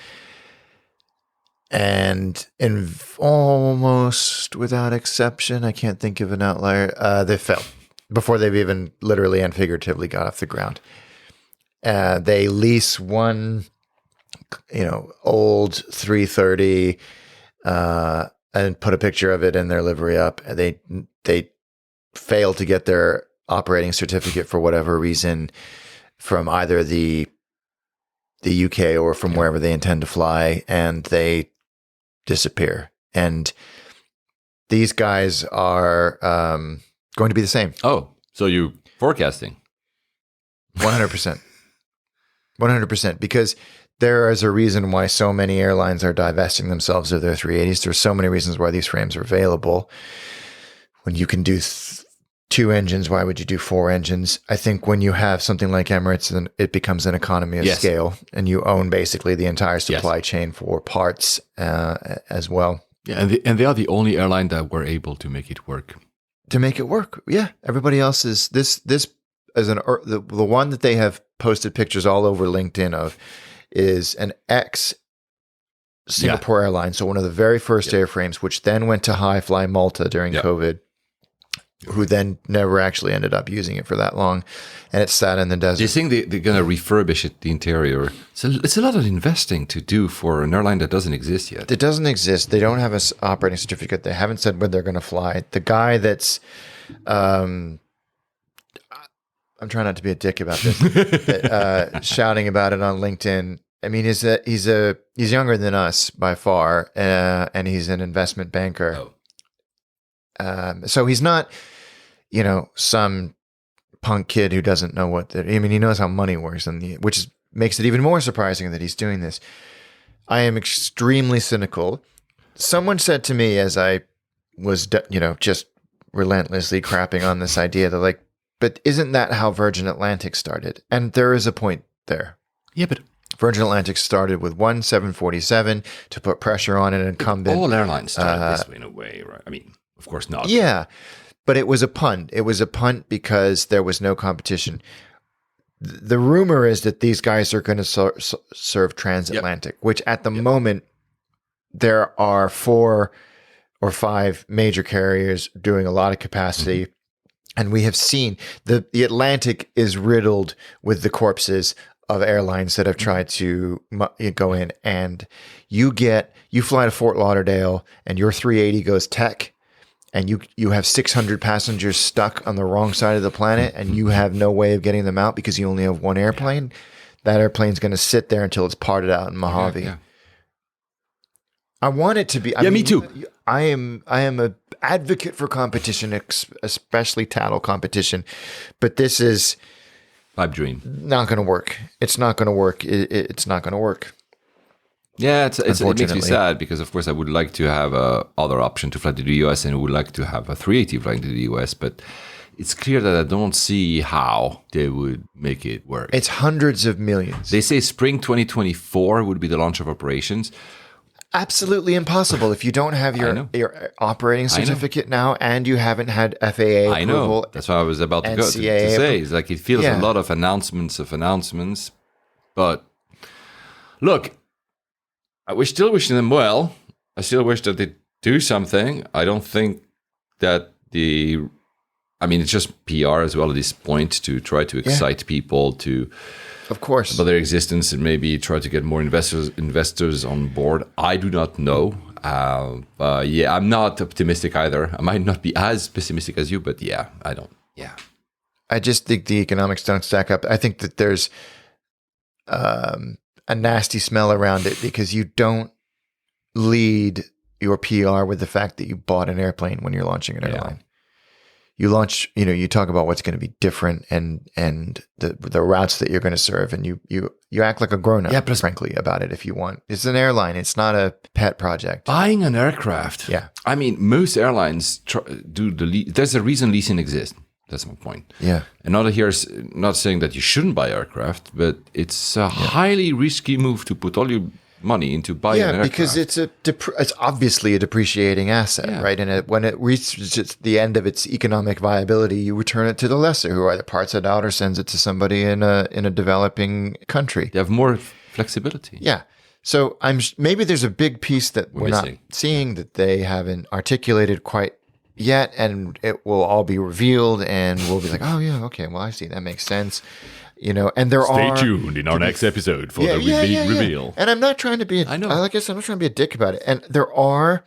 And almost without exception, I can't think of an outlier, they fell before they've even literally and figuratively got off the ground. They lease one... old 330 and put a picture of it in their livery up. They failed to get their operating certificate for whatever reason from either the UK or from wherever they intend to fly, and they disappear. And these guys are going to be the same. Oh, so you forecasting? 100%. 100%, because there is a reason why so many airlines are divesting themselves of their 380s. There's so many reasons why these frames are available. When you can do 2 engines, why would you do 4 engines? I think when you have something like Emirates, then it becomes an economy of scale, and you own basically the entire supply chain for parts as well. Yeah, and they are the only airline that were able to make it work. To make it work, yeah. Everybody else is this as the one that they have posted pictures all over LinkedIn of is an ex Singapore Airlines, so one of the very first airframes, which then went to High Fly Malta during COVID, who then never actually ended up using it for that long, and it sat in the desert. Do you think they're going to refurbish it, the interior? So it's a lot of investing to do for an airline that doesn't exist yet. It doesn't exist. They don't have an operating certificate. They haven't said when they're going to fly. The guy that's, I'm trying not to be a dick about this, shouting about it on LinkedIn. I mean, he's younger than us by far, and he's an investment banker. So he's not, some punk kid who doesn't know he knows how money works, which makes it even more surprising that he's doing this. I am extremely cynical. Someone said to me as I was, just relentlessly crapping on this idea, they're like, but isn't that how Virgin Atlantic started? And there is a point there. Yeah, but Virgin Atlantic started with one 747 to put pressure on an incumbent. All airlines started this way in a way, right? I mean, of course not. Yeah, but it was a punt. It was a punt because there was no competition. The rumor is that these guys are going to serve transatlantic, which at the moment, there are 4 or 5 major carriers doing a lot of capacity. Mm-hmm. And we have seen the Atlantic is riddled with the corpses of airlines that have tried to go in, and you fly to Fort Lauderdale and your 380 goes tech, and you have 600 passengers stuck on the wrong side of the planet, and you have no way of getting them out because you only have one airplane. That airplane's going to sit there until it's parted out in Mojave. Yeah. I want it to be. Me too. I am a advocate for competition, especially tattle competition, but this is pipe dream. Not going to work. It's not going to work. It's not going to work. Yeah, it makes me sad because, of course, I would like to have other option to fly to the US, and I would like to have a 380 flying to the US, but it's clear that I don't see how they would make it work. It's hundreds of millions. They say spring 2024 would be the launch of operations. Absolutely impossible if you don't have your operating certificate now, and you haven't had FAA approval. I know. That's what I was about to say. It's like it feels a lot of announcements, but look, we're still wishing them well. I still wish that they do something. I don't think that it's just PR as well at this point to try to excite people to, of course, about their existence and maybe try to get more investors on board. I do not know. I'm not optimistic either. I might not be as pessimistic as you, but I don't. Yeah. I just think the economics don't stack up. I think that there's a nasty smell around it because you don't lead your PR with the fact that you bought an airplane when you're launching an airline. You launch, you talk about what's going to be different and the routes that you're going to serve, and you act like a grown-up, frankly, about it if you want. It's an airline. It's not a pet project. Buying an aircraft. Yeah. I mean, most airlines do there's a reason leasing exists. That's my point. Yeah. And not saying that you shouldn't buy aircraft, but it's a highly risky move to put all your money into buying an aircraft. Because it's obviously a depreciating asset, right? And when it reaches the end of its economic viability, you return it to the lessor, who either parts it out or sends it to somebody in a developing country. They have more flexibility. Yeah. So maybe there's a big piece that we're not seeing, that they haven't articulated quite yet, and it will all be revealed, and we'll be like, oh yeah, okay, well, I see, that makes sense. And Stay tuned in our next episode for the reveal. And I'm not trying to be, like I said, I'm not trying to be a dick about it. And there are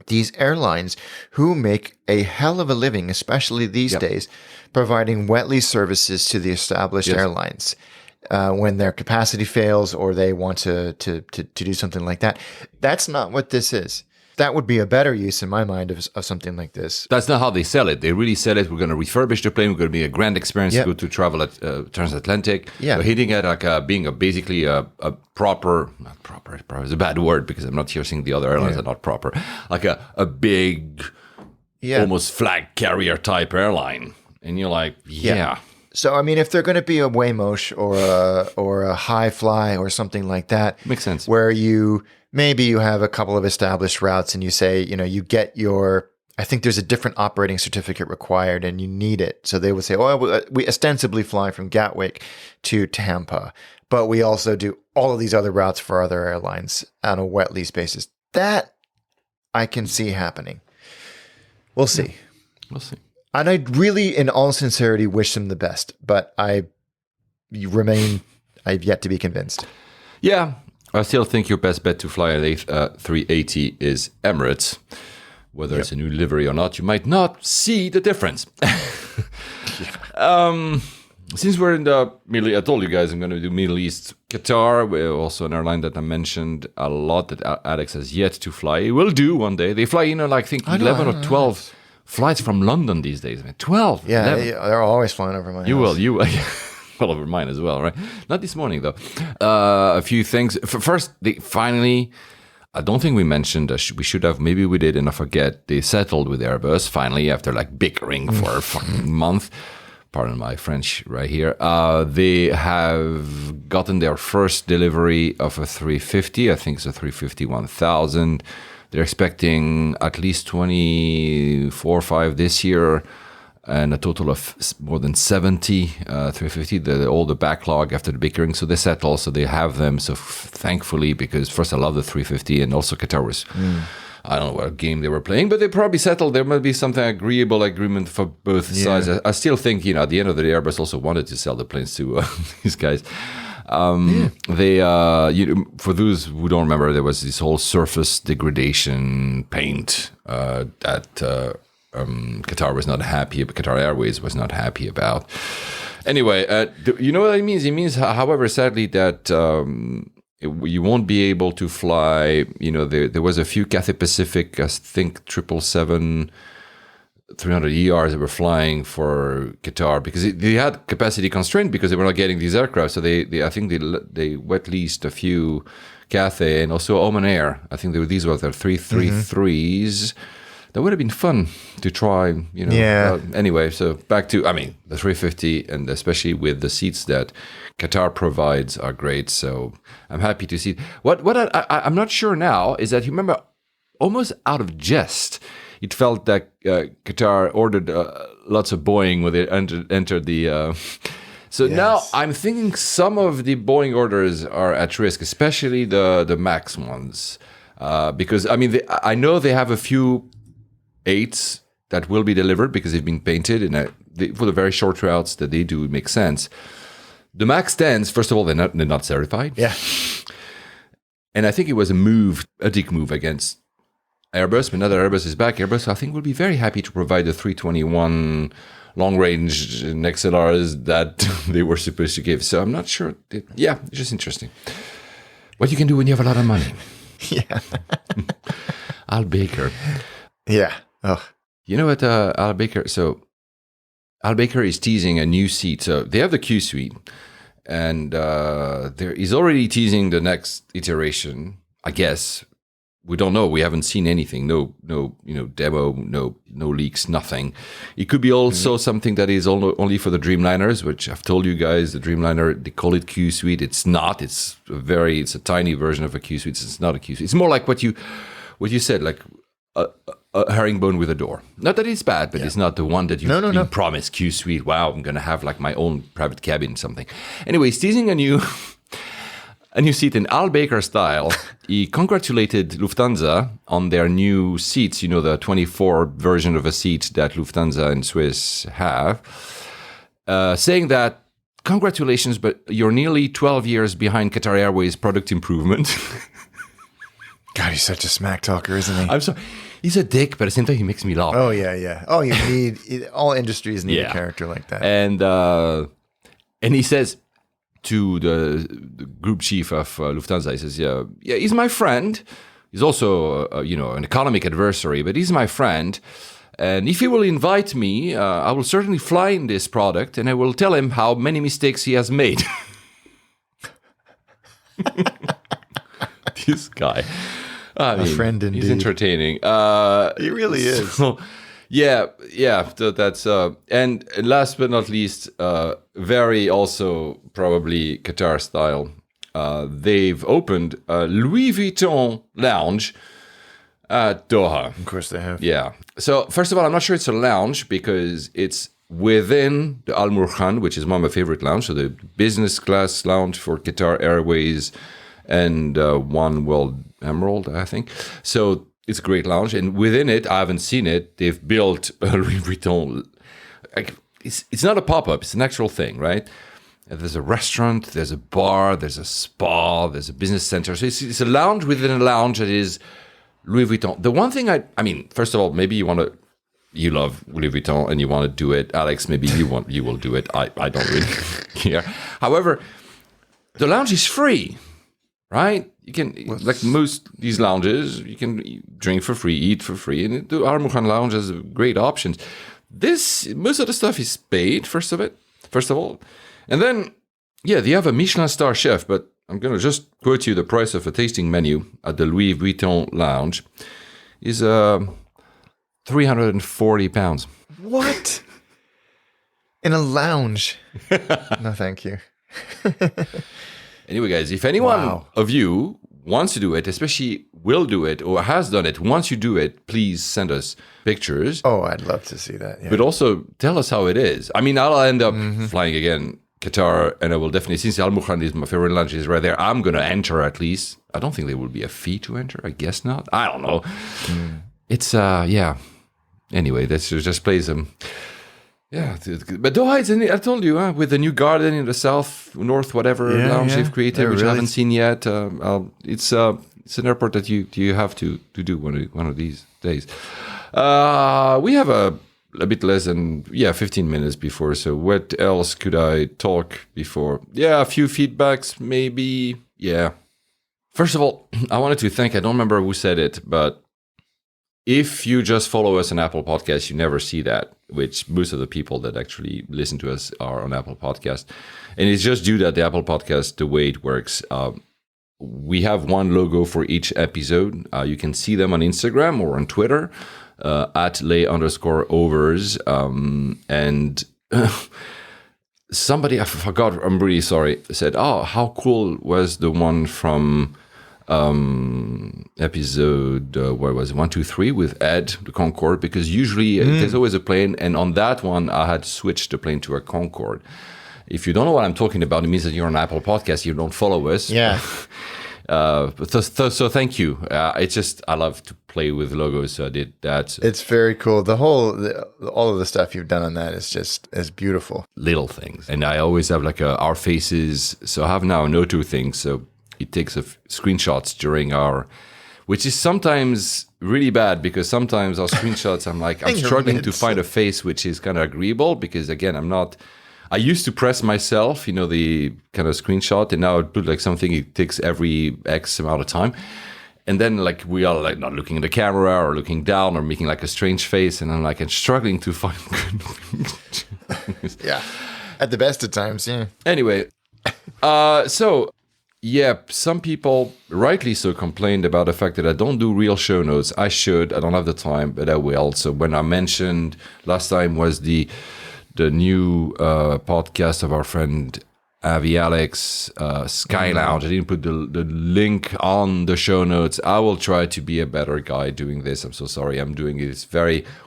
these airlines who make a hell of a living, especially these days, providing wet lease services to the established airlines when their capacity fails or they want to do something like that. That's not what this is. That would be a better use in my mind of something like this. That's not how they sell it. They really sell it. We're going to refurbish the plane. We're going to be a grand experience to go to travel at transatlantic. Yeah. We're hitting it like being basically a proper, not proper is a bad word because I'm not here saying the other airlines are not proper, like a big almost flag carrier type airline. And you're like, yeah. So, I mean, if they're going to be a Waymosh or a High Fly or something like that. Makes sense. Where maybe you have a couple of established routes and you say, you get I think there's a different operating certificate required and you need it. So they would say, we ostensibly fly from Gatwick to Tampa, but we also do all of these other routes for other airlines on a wet lease basis. That I can see happening. We'll see. We'll see. And I really, in all sincerity, wish them the best, but I've yet to be convinced. Yeah, I still think your best bet to fly an A380 is Emirates. Whether it's a new livery or not, you might not see the difference. Since we're in the Middle East, I told you guys I'm going to do Middle East, Qatar. We're also an airline that I mentioned a lot that Alex has yet to fly. It will do one day. They fly, I think 11 or 12 flights from London these days. 12. Yeah, they're always flying over my house. You will. Well, over mine as well, right? Not this morning, though. A few things. First, finally, I don't think we mentioned, we should have, maybe we did, and I forget, they settled with Airbus, finally, after bickering for a fucking month. Pardon my French right here. They have gotten their first delivery of a 350. I think it's a 350-1000. They're expecting at least 24 or 5 this year, and a total of more than 70 350, all the backlog after the bickering. So they settle, so they have them. So thankfully, because first I love the 350, and also Qatar was, I don't know what game they were playing, but they probably settled. There might be something agreement for both sides. I still think, at the end of the day, Airbus also wanted to sell the planes to these guys. They, for those who don't remember, there was this whole surface degradation paint that Qatar was not happy, but Qatar Airways was not happy about. Anyway, you know what it means? It means, however, sadly, that you won't be able to fly. There was a few Cathay Pacific, I think 777 300 ERs that were flying for Qatar because they had capacity constraint because they were not getting these aircraft. So I think they wet leased a few Cathay and also Oman Air. I think these were their 333s. That would have been fun to try, anyway, so back to, the 350, and especially with the seats that Qatar provides are great. So I'm happy to see. What I'm not sure now is that, you remember, almost out of jest, it felt that Qatar ordered lots of Boeing when they entered the... Now I'm thinking some of the Boeing orders are at risk, especially the MAX ones. Because, I know they have a few 8s that will be delivered because they've been painted, and for the very short routes that they do, it makes sense. The MAX 10s, first of all, they're not certified. Yeah. And I think it was a dick move against Airbus, but now that Airbus is back, Airbus, I think, will be very happy to provide the 321 long-range XLRs that they were supposed to give. So I'm not sure. It's just interesting. What you can do when you have a lot of money. Yeah. Al Baker. Yeah. Oh. You know what, Al Baker? So Al Baker is teasing a new seat. So they have the Q Suite, and he's already teasing the next iteration, I guess. We don't know. We haven't seen anything. No, demo, no leaks, nothing. It could be also something that is only for the Dreamliners, which I've told you guys, the Dreamliner, they call it Q Suite. It's not. It's a tiny version of a Q Suite. It's not a Q Suite. It's more like what you said, like a herringbone with a door. Not that it's bad, but it's not the one that you promised Q Suite. Wow, I'm going to have like my own private cabin, something. Anyway, he's teasing a new seat in Al Baker style. He congratulated Lufthansa on their new seats, the 24 version of a seat that Lufthansa and Swiss have, saying that, congratulations, but you're nearly 12 years behind Qatar Airways product improvement. God, he's such a smack talker, isn't he? I'm sorry. He's a dick, but at the same time, he makes me laugh. Oh, yeah. Oh, all industries need a character like that. And he says to the group chief of Lufthansa, he says, yeah, he's my friend. He's also, an economic adversary, but he's my friend. And if he will invite me, I will certainly fly in this product, and I will tell him how many mistakes he has made. This guy. A friend indeed. He's entertaining. He really is. So Yeah. So that's and last but not least, very also probably Qatar style. They've opened a Louis Vuitton lounge at Doha. Of course they have. Yeah. So first of all, I'm not sure it's a lounge because it's within the Al Murhan, which is one of my favorite lounges, so the business class lounge for Qatar Airways and One World Emerald, I think. So it's a great lounge, and within it, I haven't seen it. They've built a Louis Vuitton. Like, it's not a pop-up; it's an actual thing, right? There's a restaurant, there's a bar, there's a spa, there's a business center. So it's a lounge within a lounge that is Louis Vuitton. The one thing I mean, first of all, maybe you love Louis Vuitton and you want to do it. Alex, maybe you will do it. I don't really care. However, the lounge is free, right? You can, like most these lounges, you can drink for free, eat for free. And the Al Murhan Lounge has great options. Most of the stuff is paid, first of all. And then, yeah, they have a Michelin star chef, but I'm going to just quote you the price of a tasting menu at the Louis Vuitton Lounge is £340. What? In a lounge? No, thank you. Anyway, guys, if anyone of you wants to do it, especially will do it or has done it, once you do it, please send us pictures. Oh, I'd love to see that. Yeah. But also tell us how it is. I mean, I'll end up flying again, Qatar, and I will definitely, since Al Murhan is my favorite lounge, is right there, I'm going to enter at least. I don't think there will be a fee to enter. I guess not. I don't know. It's, yeah. Anyway, let's just play some. Yeah, but Doha, I told you, with the new garden in the south, north, whatever lounge they've created, which I haven't seen yet. It's an airport that you have to do one of these days. We have a bit less than 15 minutes before. So what else could I talk before? Yeah, a few feedbacks, maybe. Yeah. First of all, I wanted to thank. I don't remember who said it, but if you just follow us on Apple Podcasts, you never see that, which most of the people that actually listen to us are on Apple Podcasts. And it's just due to the Apple Podcast, the way it works. We have one logo for each episode. You can see them on Instagram or on Twitter at @lay_overs. And somebody, I forgot, I'm really sorry, said, oh, how cool was the one from episode what was it, 1, 2, 3 with Ed, the Concorde, because usually there's always a plane, and on that one I had switched the plane to a Concorde. If you don't know what I'm talking about, it means that you're on Apple Podcast, you don't follow us. Yeah. So thank you. It's just, I love to play with logos, so I did that. It's very cool. All of the stuff you've done on that is beautiful. Little things. And I always have like our faces. So I have now an O2 thing, so it takes screenshots during which is sometimes really bad, because sometimes our screenshots, I'm struggling to find a face which is kind of agreeable, because again, I used to press myself, the kind of screenshot, and now I put like something it takes every X amount of time. And then like we are like not looking at the camera or looking down or making like a strange face, and I'm struggling to find good things. Yeah. At the best of times, yeah. Anyway, so yeah, some people rightly so complained about the fact that I don't do real show notes. I should. I don't have the time, but I will. So when I mentioned last time was the new podcast of our friend Avi Alex, Sky Lounge. I didn't put the link on the show notes. I will try to be a better guy doing this. I'm so sorry. I'm doing it. It's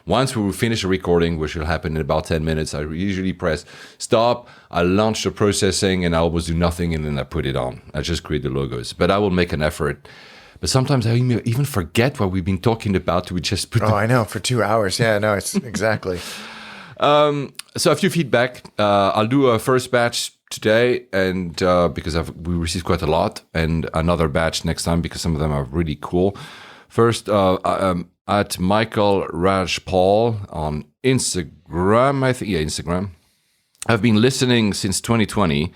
once we finish a recording, which will happen in about 10 minutes, I usually press stop. I launch the processing and I almost do nothing, and then I put it on. I just create the logos. But I will make an effort. But sometimes I even forget what we've been talking about. We just put I know, for 2 hours. Yeah, no, it's exactly. So a few feedback. I'll do a first batch today, and because we received quite a lot, and another batch next time because some of them are really cool. First, at Michael Raj Paul on Instagram, I think, Instagram. I've been listening since 2020,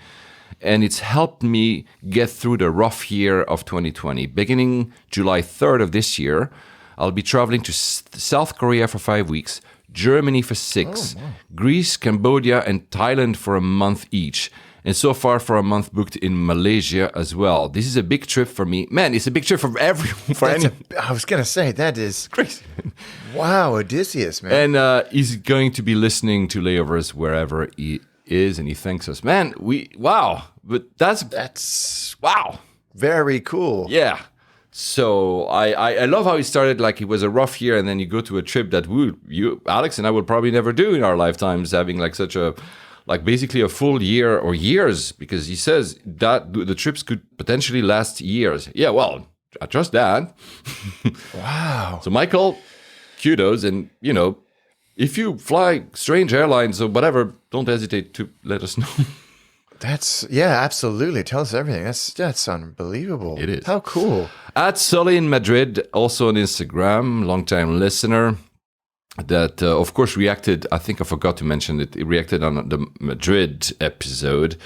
and it's helped me get through the rough year of 2020. Beginning July 3rd of this year, I'll be traveling to South Korea for 5 weeks, Germany for 6, Greece, Cambodia, and Thailand for a month each. And so far for a month booked in Malaysia as well. This is a big trip for me. Man, it's a big trip for everyone. I was going to say, that is Crazy. Wow, Odysseus, man. And he's going to be listening to Layovers wherever he is, and he thanks us. Man, but that's wow. Very cool. Yeah. So I love how he started, like it was a rough year, and then you go to a trip that Alex and I will probably never do in our lifetimes, having like such a, like basically a full year or years, because he says that the trips could potentially last years. Yeah, well, I trust that. Wow. So Michael, kudos, and if you fly strange airlines or whatever, don't hesitate to let us know. Absolutely. Tell us everything. That's unbelievable. It is. How cool. At Sully in Madrid, also on Instagram, longtime listener, that of course reacted. I think I forgot to mention it. He reacted on the Madrid episode.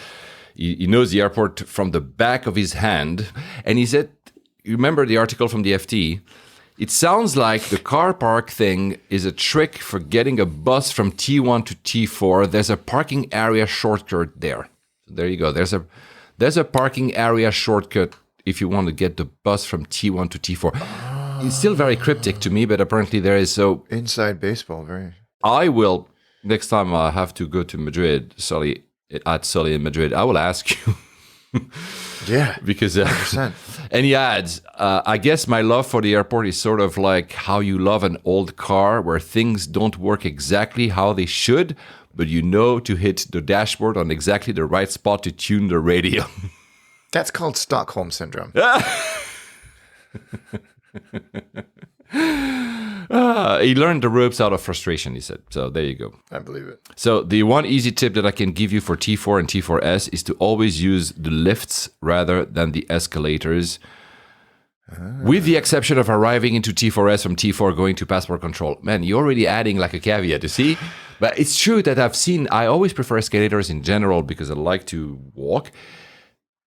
He knows the airport from the back of his hand, and he said, "You remember the article from the FT? It sounds like the car park thing is a trick for getting a bus from T1 to T4. There's a parking area shortcut there. There you go. There's a parking area shortcut if you want to get the bus from T1 to T4." It's still very cryptic to me, but apparently there is. So inside baseball, very. I will, next time I have to go to Madrid, Sully in Madrid, I will ask you. Yeah, because and he adds, I guess my love for the airport is sort of like how you love an old car where things don't work exactly how they should, but you know to hit the dashboard on exactly the right spot to tune the radio. That's called Stockholm Syndrome. He learned the ropes out of frustration, he said. So there you go. I believe it. So the one easy tip that I can give you for T4 and T4S is to always use the lifts rather than the escalators. With the exception of arriving into T4S from T4 going to passport control. Man, you're already adding like a caveat, you see? But it's true that I always prefer escalators in general because I like to walk.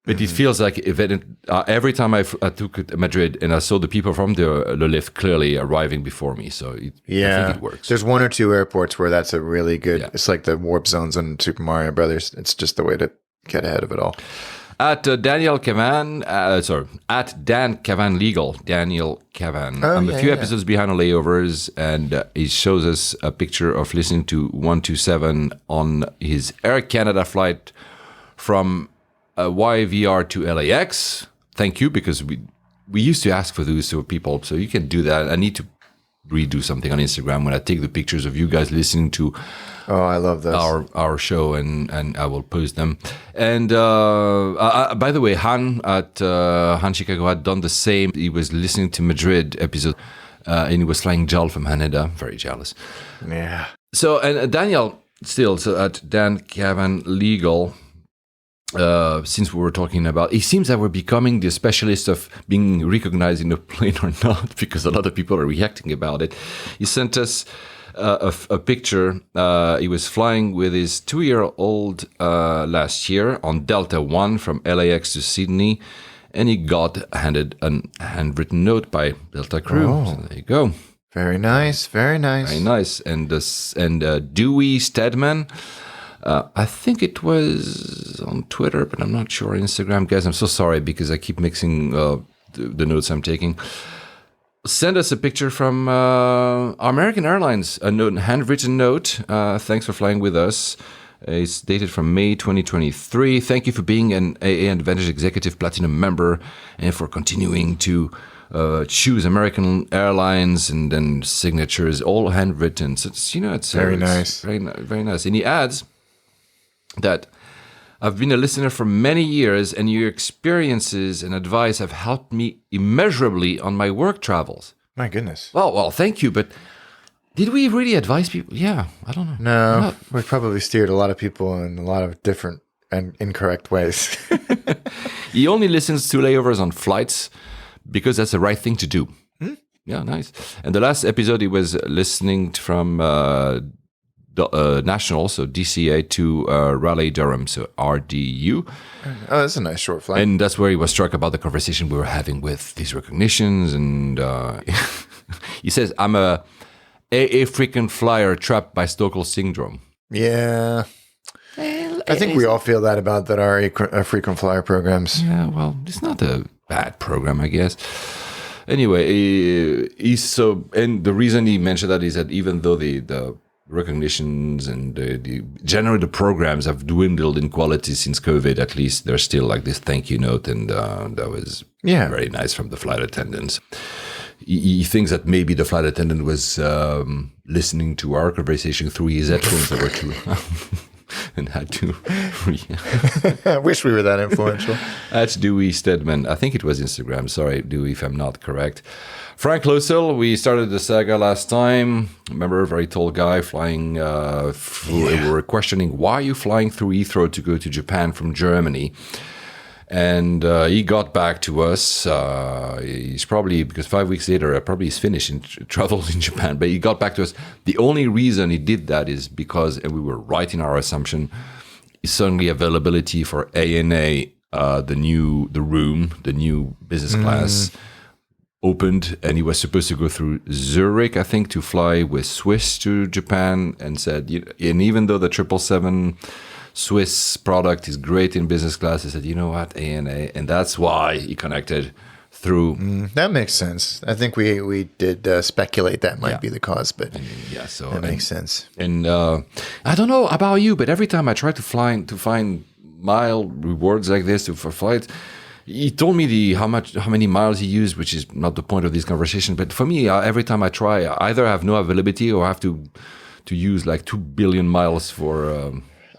But it feels like every time I took it to Madrid and I saw the people from the lift clearly arriving before me. So I think it works. There's one or two airports where that's a really good, It's like the warp zones on Super Mario Brothers. It's just the way to get ahead of it all. At Daniel Cavan, at Dan Cavan Legal, Daniel Cavan. I'm a few episodes behind on Layovers, and he shows us a picture of listening to 127 on his Air Canada flight from YVR to LAX. Thank you, because we used to ask for those to people, so you can do that. I need to redo something on Instagram when I take the pictures of you guys listening to I love this. our show, and I will post them. And by the way, Han Chicago had done the same. He was listening to Madrid episode, and he was flying JAL from Haneda. Very jealous. Yeah. So, and Daniel still, so at Dan Cavan Legal, since we were talking about, it seems that we're becoming the specialist of being recognized in a plane or not, because a lot of people are reacting about it. He sent us a picture. He was flying with his 2-year-old last year on Delta One from LAX to Sydney, and he got handed a handwritten note by Delta crew. So there you go. Very nice. Very nice. Very nice. And Dewey Stedman. I think it was on Twitter, but I'm not sure. Instagram, guys, I'm so sorry because I keep mixing the notes I'm taking. Send us a picture from American Airlines, a handwritten note. Thanks for flying with us. It's dated from May 2023. Thank you for being an AA Advantage Executive Platinum member and for continuing to choose American Airlines, and then signatures, all handwritten. So it's very nice. Very nice. And he adds that I've been a listener for many years, and your experiences and advice have helped me immeasurably on my work travels. My goodness. Well, thank you. But did we really advise people? Yeah, I don't know. No, we've probably steered a lot of people in a lot of different and incorrect ways. He only listens to Layovers on flights because that's the right thing to do. Yeah, nice. And the last episode, he was listening from National, so DCA, to Raleigh Durham, so RDU. Oh, that's a nice short flight. And that's where he was struck about the conversation we were having with these recognitions. And he says, I'm a frequent flyer trapped by Stockholm syndrome. Yeah. I think we all feel that about our frequent flyer programs. Yeah, well, it's not a bad program, I guess. Anyway, he's so, and the reason he mentioned that is that even though the recognitions and generally the programs have dwindled in quality since COVID, at least there's still like this thank you note, and that was very nice from the flight attendants. He thinks that maybe the flight attendant was listening to our conversation through his headphones that were too and had to. I wish we were that influential. That's Dewey Stedman. I think it was Instagram. Sorry, Dewey, if I'm not correct. Frank Losel, we started the saga last time. Remember, a very tall guy flying through. We were questioning, why are you flying through Heathrow to go to Japan from Germany? And he got back to us. He's probably, because 5 weeks later, probably he's finished and travels in Japan. But he got back to us. The only reason he did that is because, and we were right in our assumption, is suddenly availability for ANA, the new business class opened, and he was supposed to go through Zurich, I think, to fly with Swiss to Japan, and said, and even though the 777 Swiss product is great in business class, he said, you know what, ANA, and that's why he connected through. That makes sense. I think we did speculate that might be the cause, but so that makes sense. And I don't know about you, but every time I try to find mile rewards like this for flights, he told me how many miles he used, which is not the point of this conversation. But for me, every time I try, I either have no availability or I have to use like 2 billion miles for.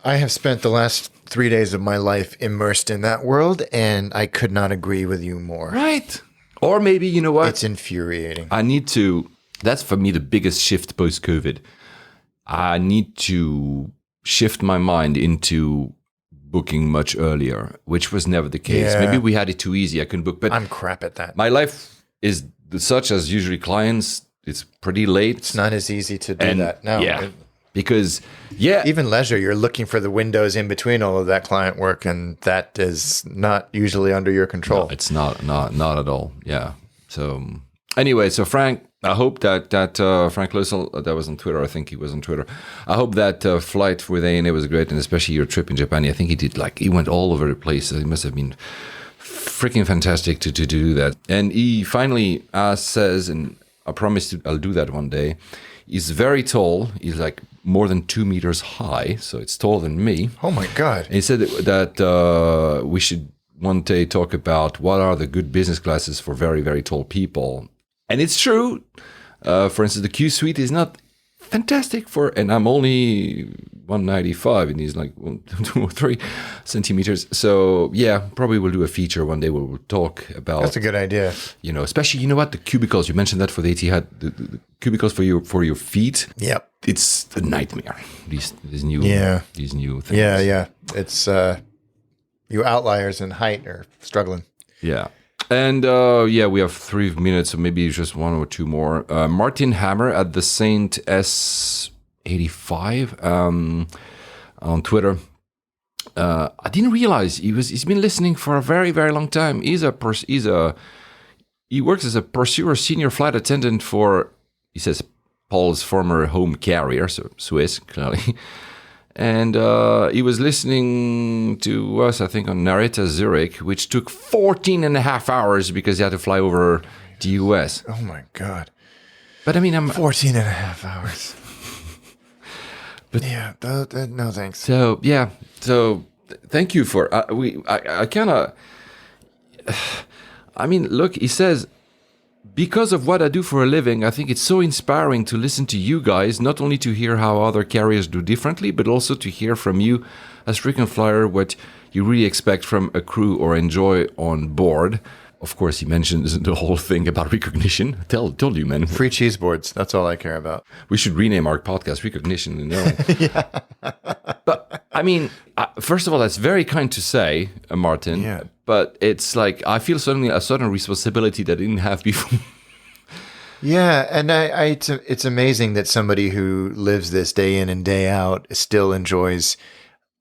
I have spent the last 3 days of my life immersed in that world, and I could not agree with you more. Right. Or maybe, you know what? It's infuriating. That's for me the biggest shift post-COVID. I need to shift my mind into booking much earlier, which was never the case. Yeah. Maybe we had it too easy. I couldn't book, but I'm crap at that. My life is such as usually clients. It's pretty late. It's not as easy to do that. No. Yeah. Because, even leisure, you're looking for the windows in between all of that client work, and that is not usually under your control. No, it's not at all. Yeah. So anyway, so Frank, I hope that Frank Losel, that was on Twitter. I think he was on Twitter. I hope that flight with ANA was great, and especially your trip in Japan. I think he went all over the place. It must have been freaking fantastic to do that. And he finally says, and I promise I'll do that one day. He's very tall. He's like more than 2 meters high, so it's taller than me. Oh my God. And he said that we should one day talk about what are the good business classes for very, very tall people. And it's true. For instance, the Q Suite is not fantastic and I'm only 195 and he's like 2 or 3 centimeters. So yeah, probably we'll do a feature one day where we'll talk about. That's a good idea. Especially, the cubicles. You mentioned that for the Etihad, the cubicles for your feet. Yep. It's a nightmare. These new things. Yeah. It's you outliers in height are struggling. Yeah. And we have 3 minutes, so maybe just 1 or 2 more. Martin Hammer at the Saint S85 on Twitter. I didn't realize he's been listening for a very, very long time. He works as a pursuer senior flight attendant for, he says, Paul's former home carrier, so Swiss, clearly. And he was listening to us, I think, on Narita Zurich, which took 14 and a half hours because he had to fly over the US. Oh, my God. But I mean, I'm 14 and a half hours. But yeah, no thanks. So, yeah. So thank you for, I kind of, I mean, look, he says, because of what I do for a living, I think it's so inspiring to listen to you guys, not only to hear how other carriers do differently, but also to hear from you as frequent flyer what you really expect from a crew or enjoy on board. Of course, he mentions the whole thing about recognition. Told you, man. Free cheeseboards. That's all I care about. We should rename our podcast Recognition. Yeah. But, I mean, first of all, that's very kind to say, Martin. Yeah. But it's like, I feel suddenly a certain responsibility that I didn't have before. Yeah, and it's amazing that somebody who lives this day in and day out still enjoys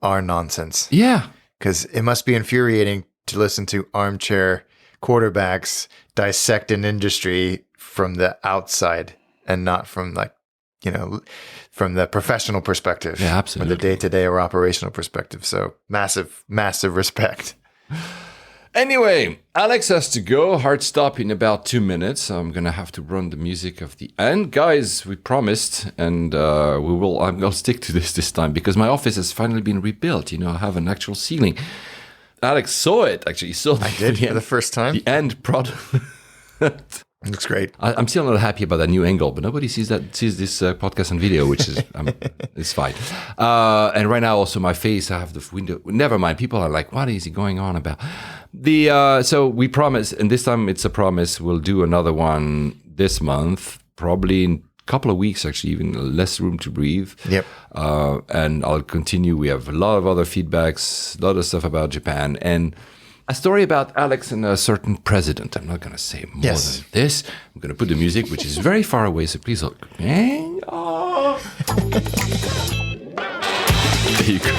our nonsense. Yeah. Because it must be infuriating to listen to armchair quarterbacks dissect an industry from the outside and not from like from the professional perspective. Yeah, absolutely. From the day-to-day or operational perspective. So massive, massive respect. Anyway, Alex has to go. Hard stop in about 2 minutes. I'm going to have to run the music of the end. Guys, we promised, and I'll stick to this time because my office has finally been rebuilt. I have an actual ceiling. Alex saw it, actually. He saw I did for the first time. The end product. Looks great. I'm still not happy about that new angle, but nobody sees this podcast on video, which is it's fine. And right now, also my face, I have the window. Never mind. People are like, "What is he going on about?" So we promise, and this time it's a promise. We'll do another one this month, probably in a couple of weeks. Actually, even less room to breathe. Yep. And I'll continue. We have a lot of other feedbacks, a lot of stuff about Japan, and a story about Alex and a certain president. I'm not going to say more than this. I'm going to put the music, which is very far away, so please look. There you go.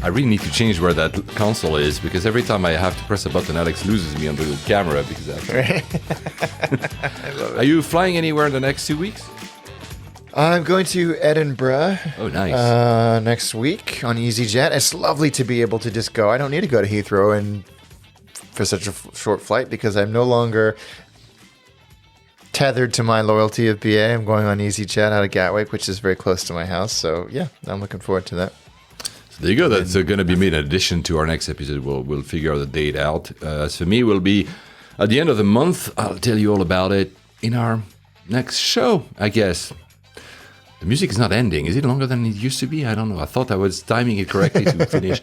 I really need to change where that console is, because every time I have to press a button, Alex loses me on the camera. Because I love it. Are you flying anywhere in the next 2 weeks? I'm going to Edinburgh. Oh, nice. Next week on EasyJet. It's lovely to be able to just go. I don't need to go to Heathrow and for such a short flight because I'm no longer tethered to my loyalty of BA. I'm going on EasyJet out of Gatwick, which is very close to my house. So yeah, I'm looking forward to that. So there you go. That's going to be made in addition to our next episode. We'll figure the date out. As for me, will be at the end of the month. I'll tell you all about it in our next show, I guess. The music is not ending. Is it longer than it used to be? I don't know. I thought I was timing it correctly to finish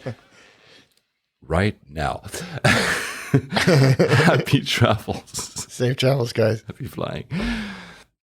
right now. Happy travels. Safe travels, guys. Happy flying.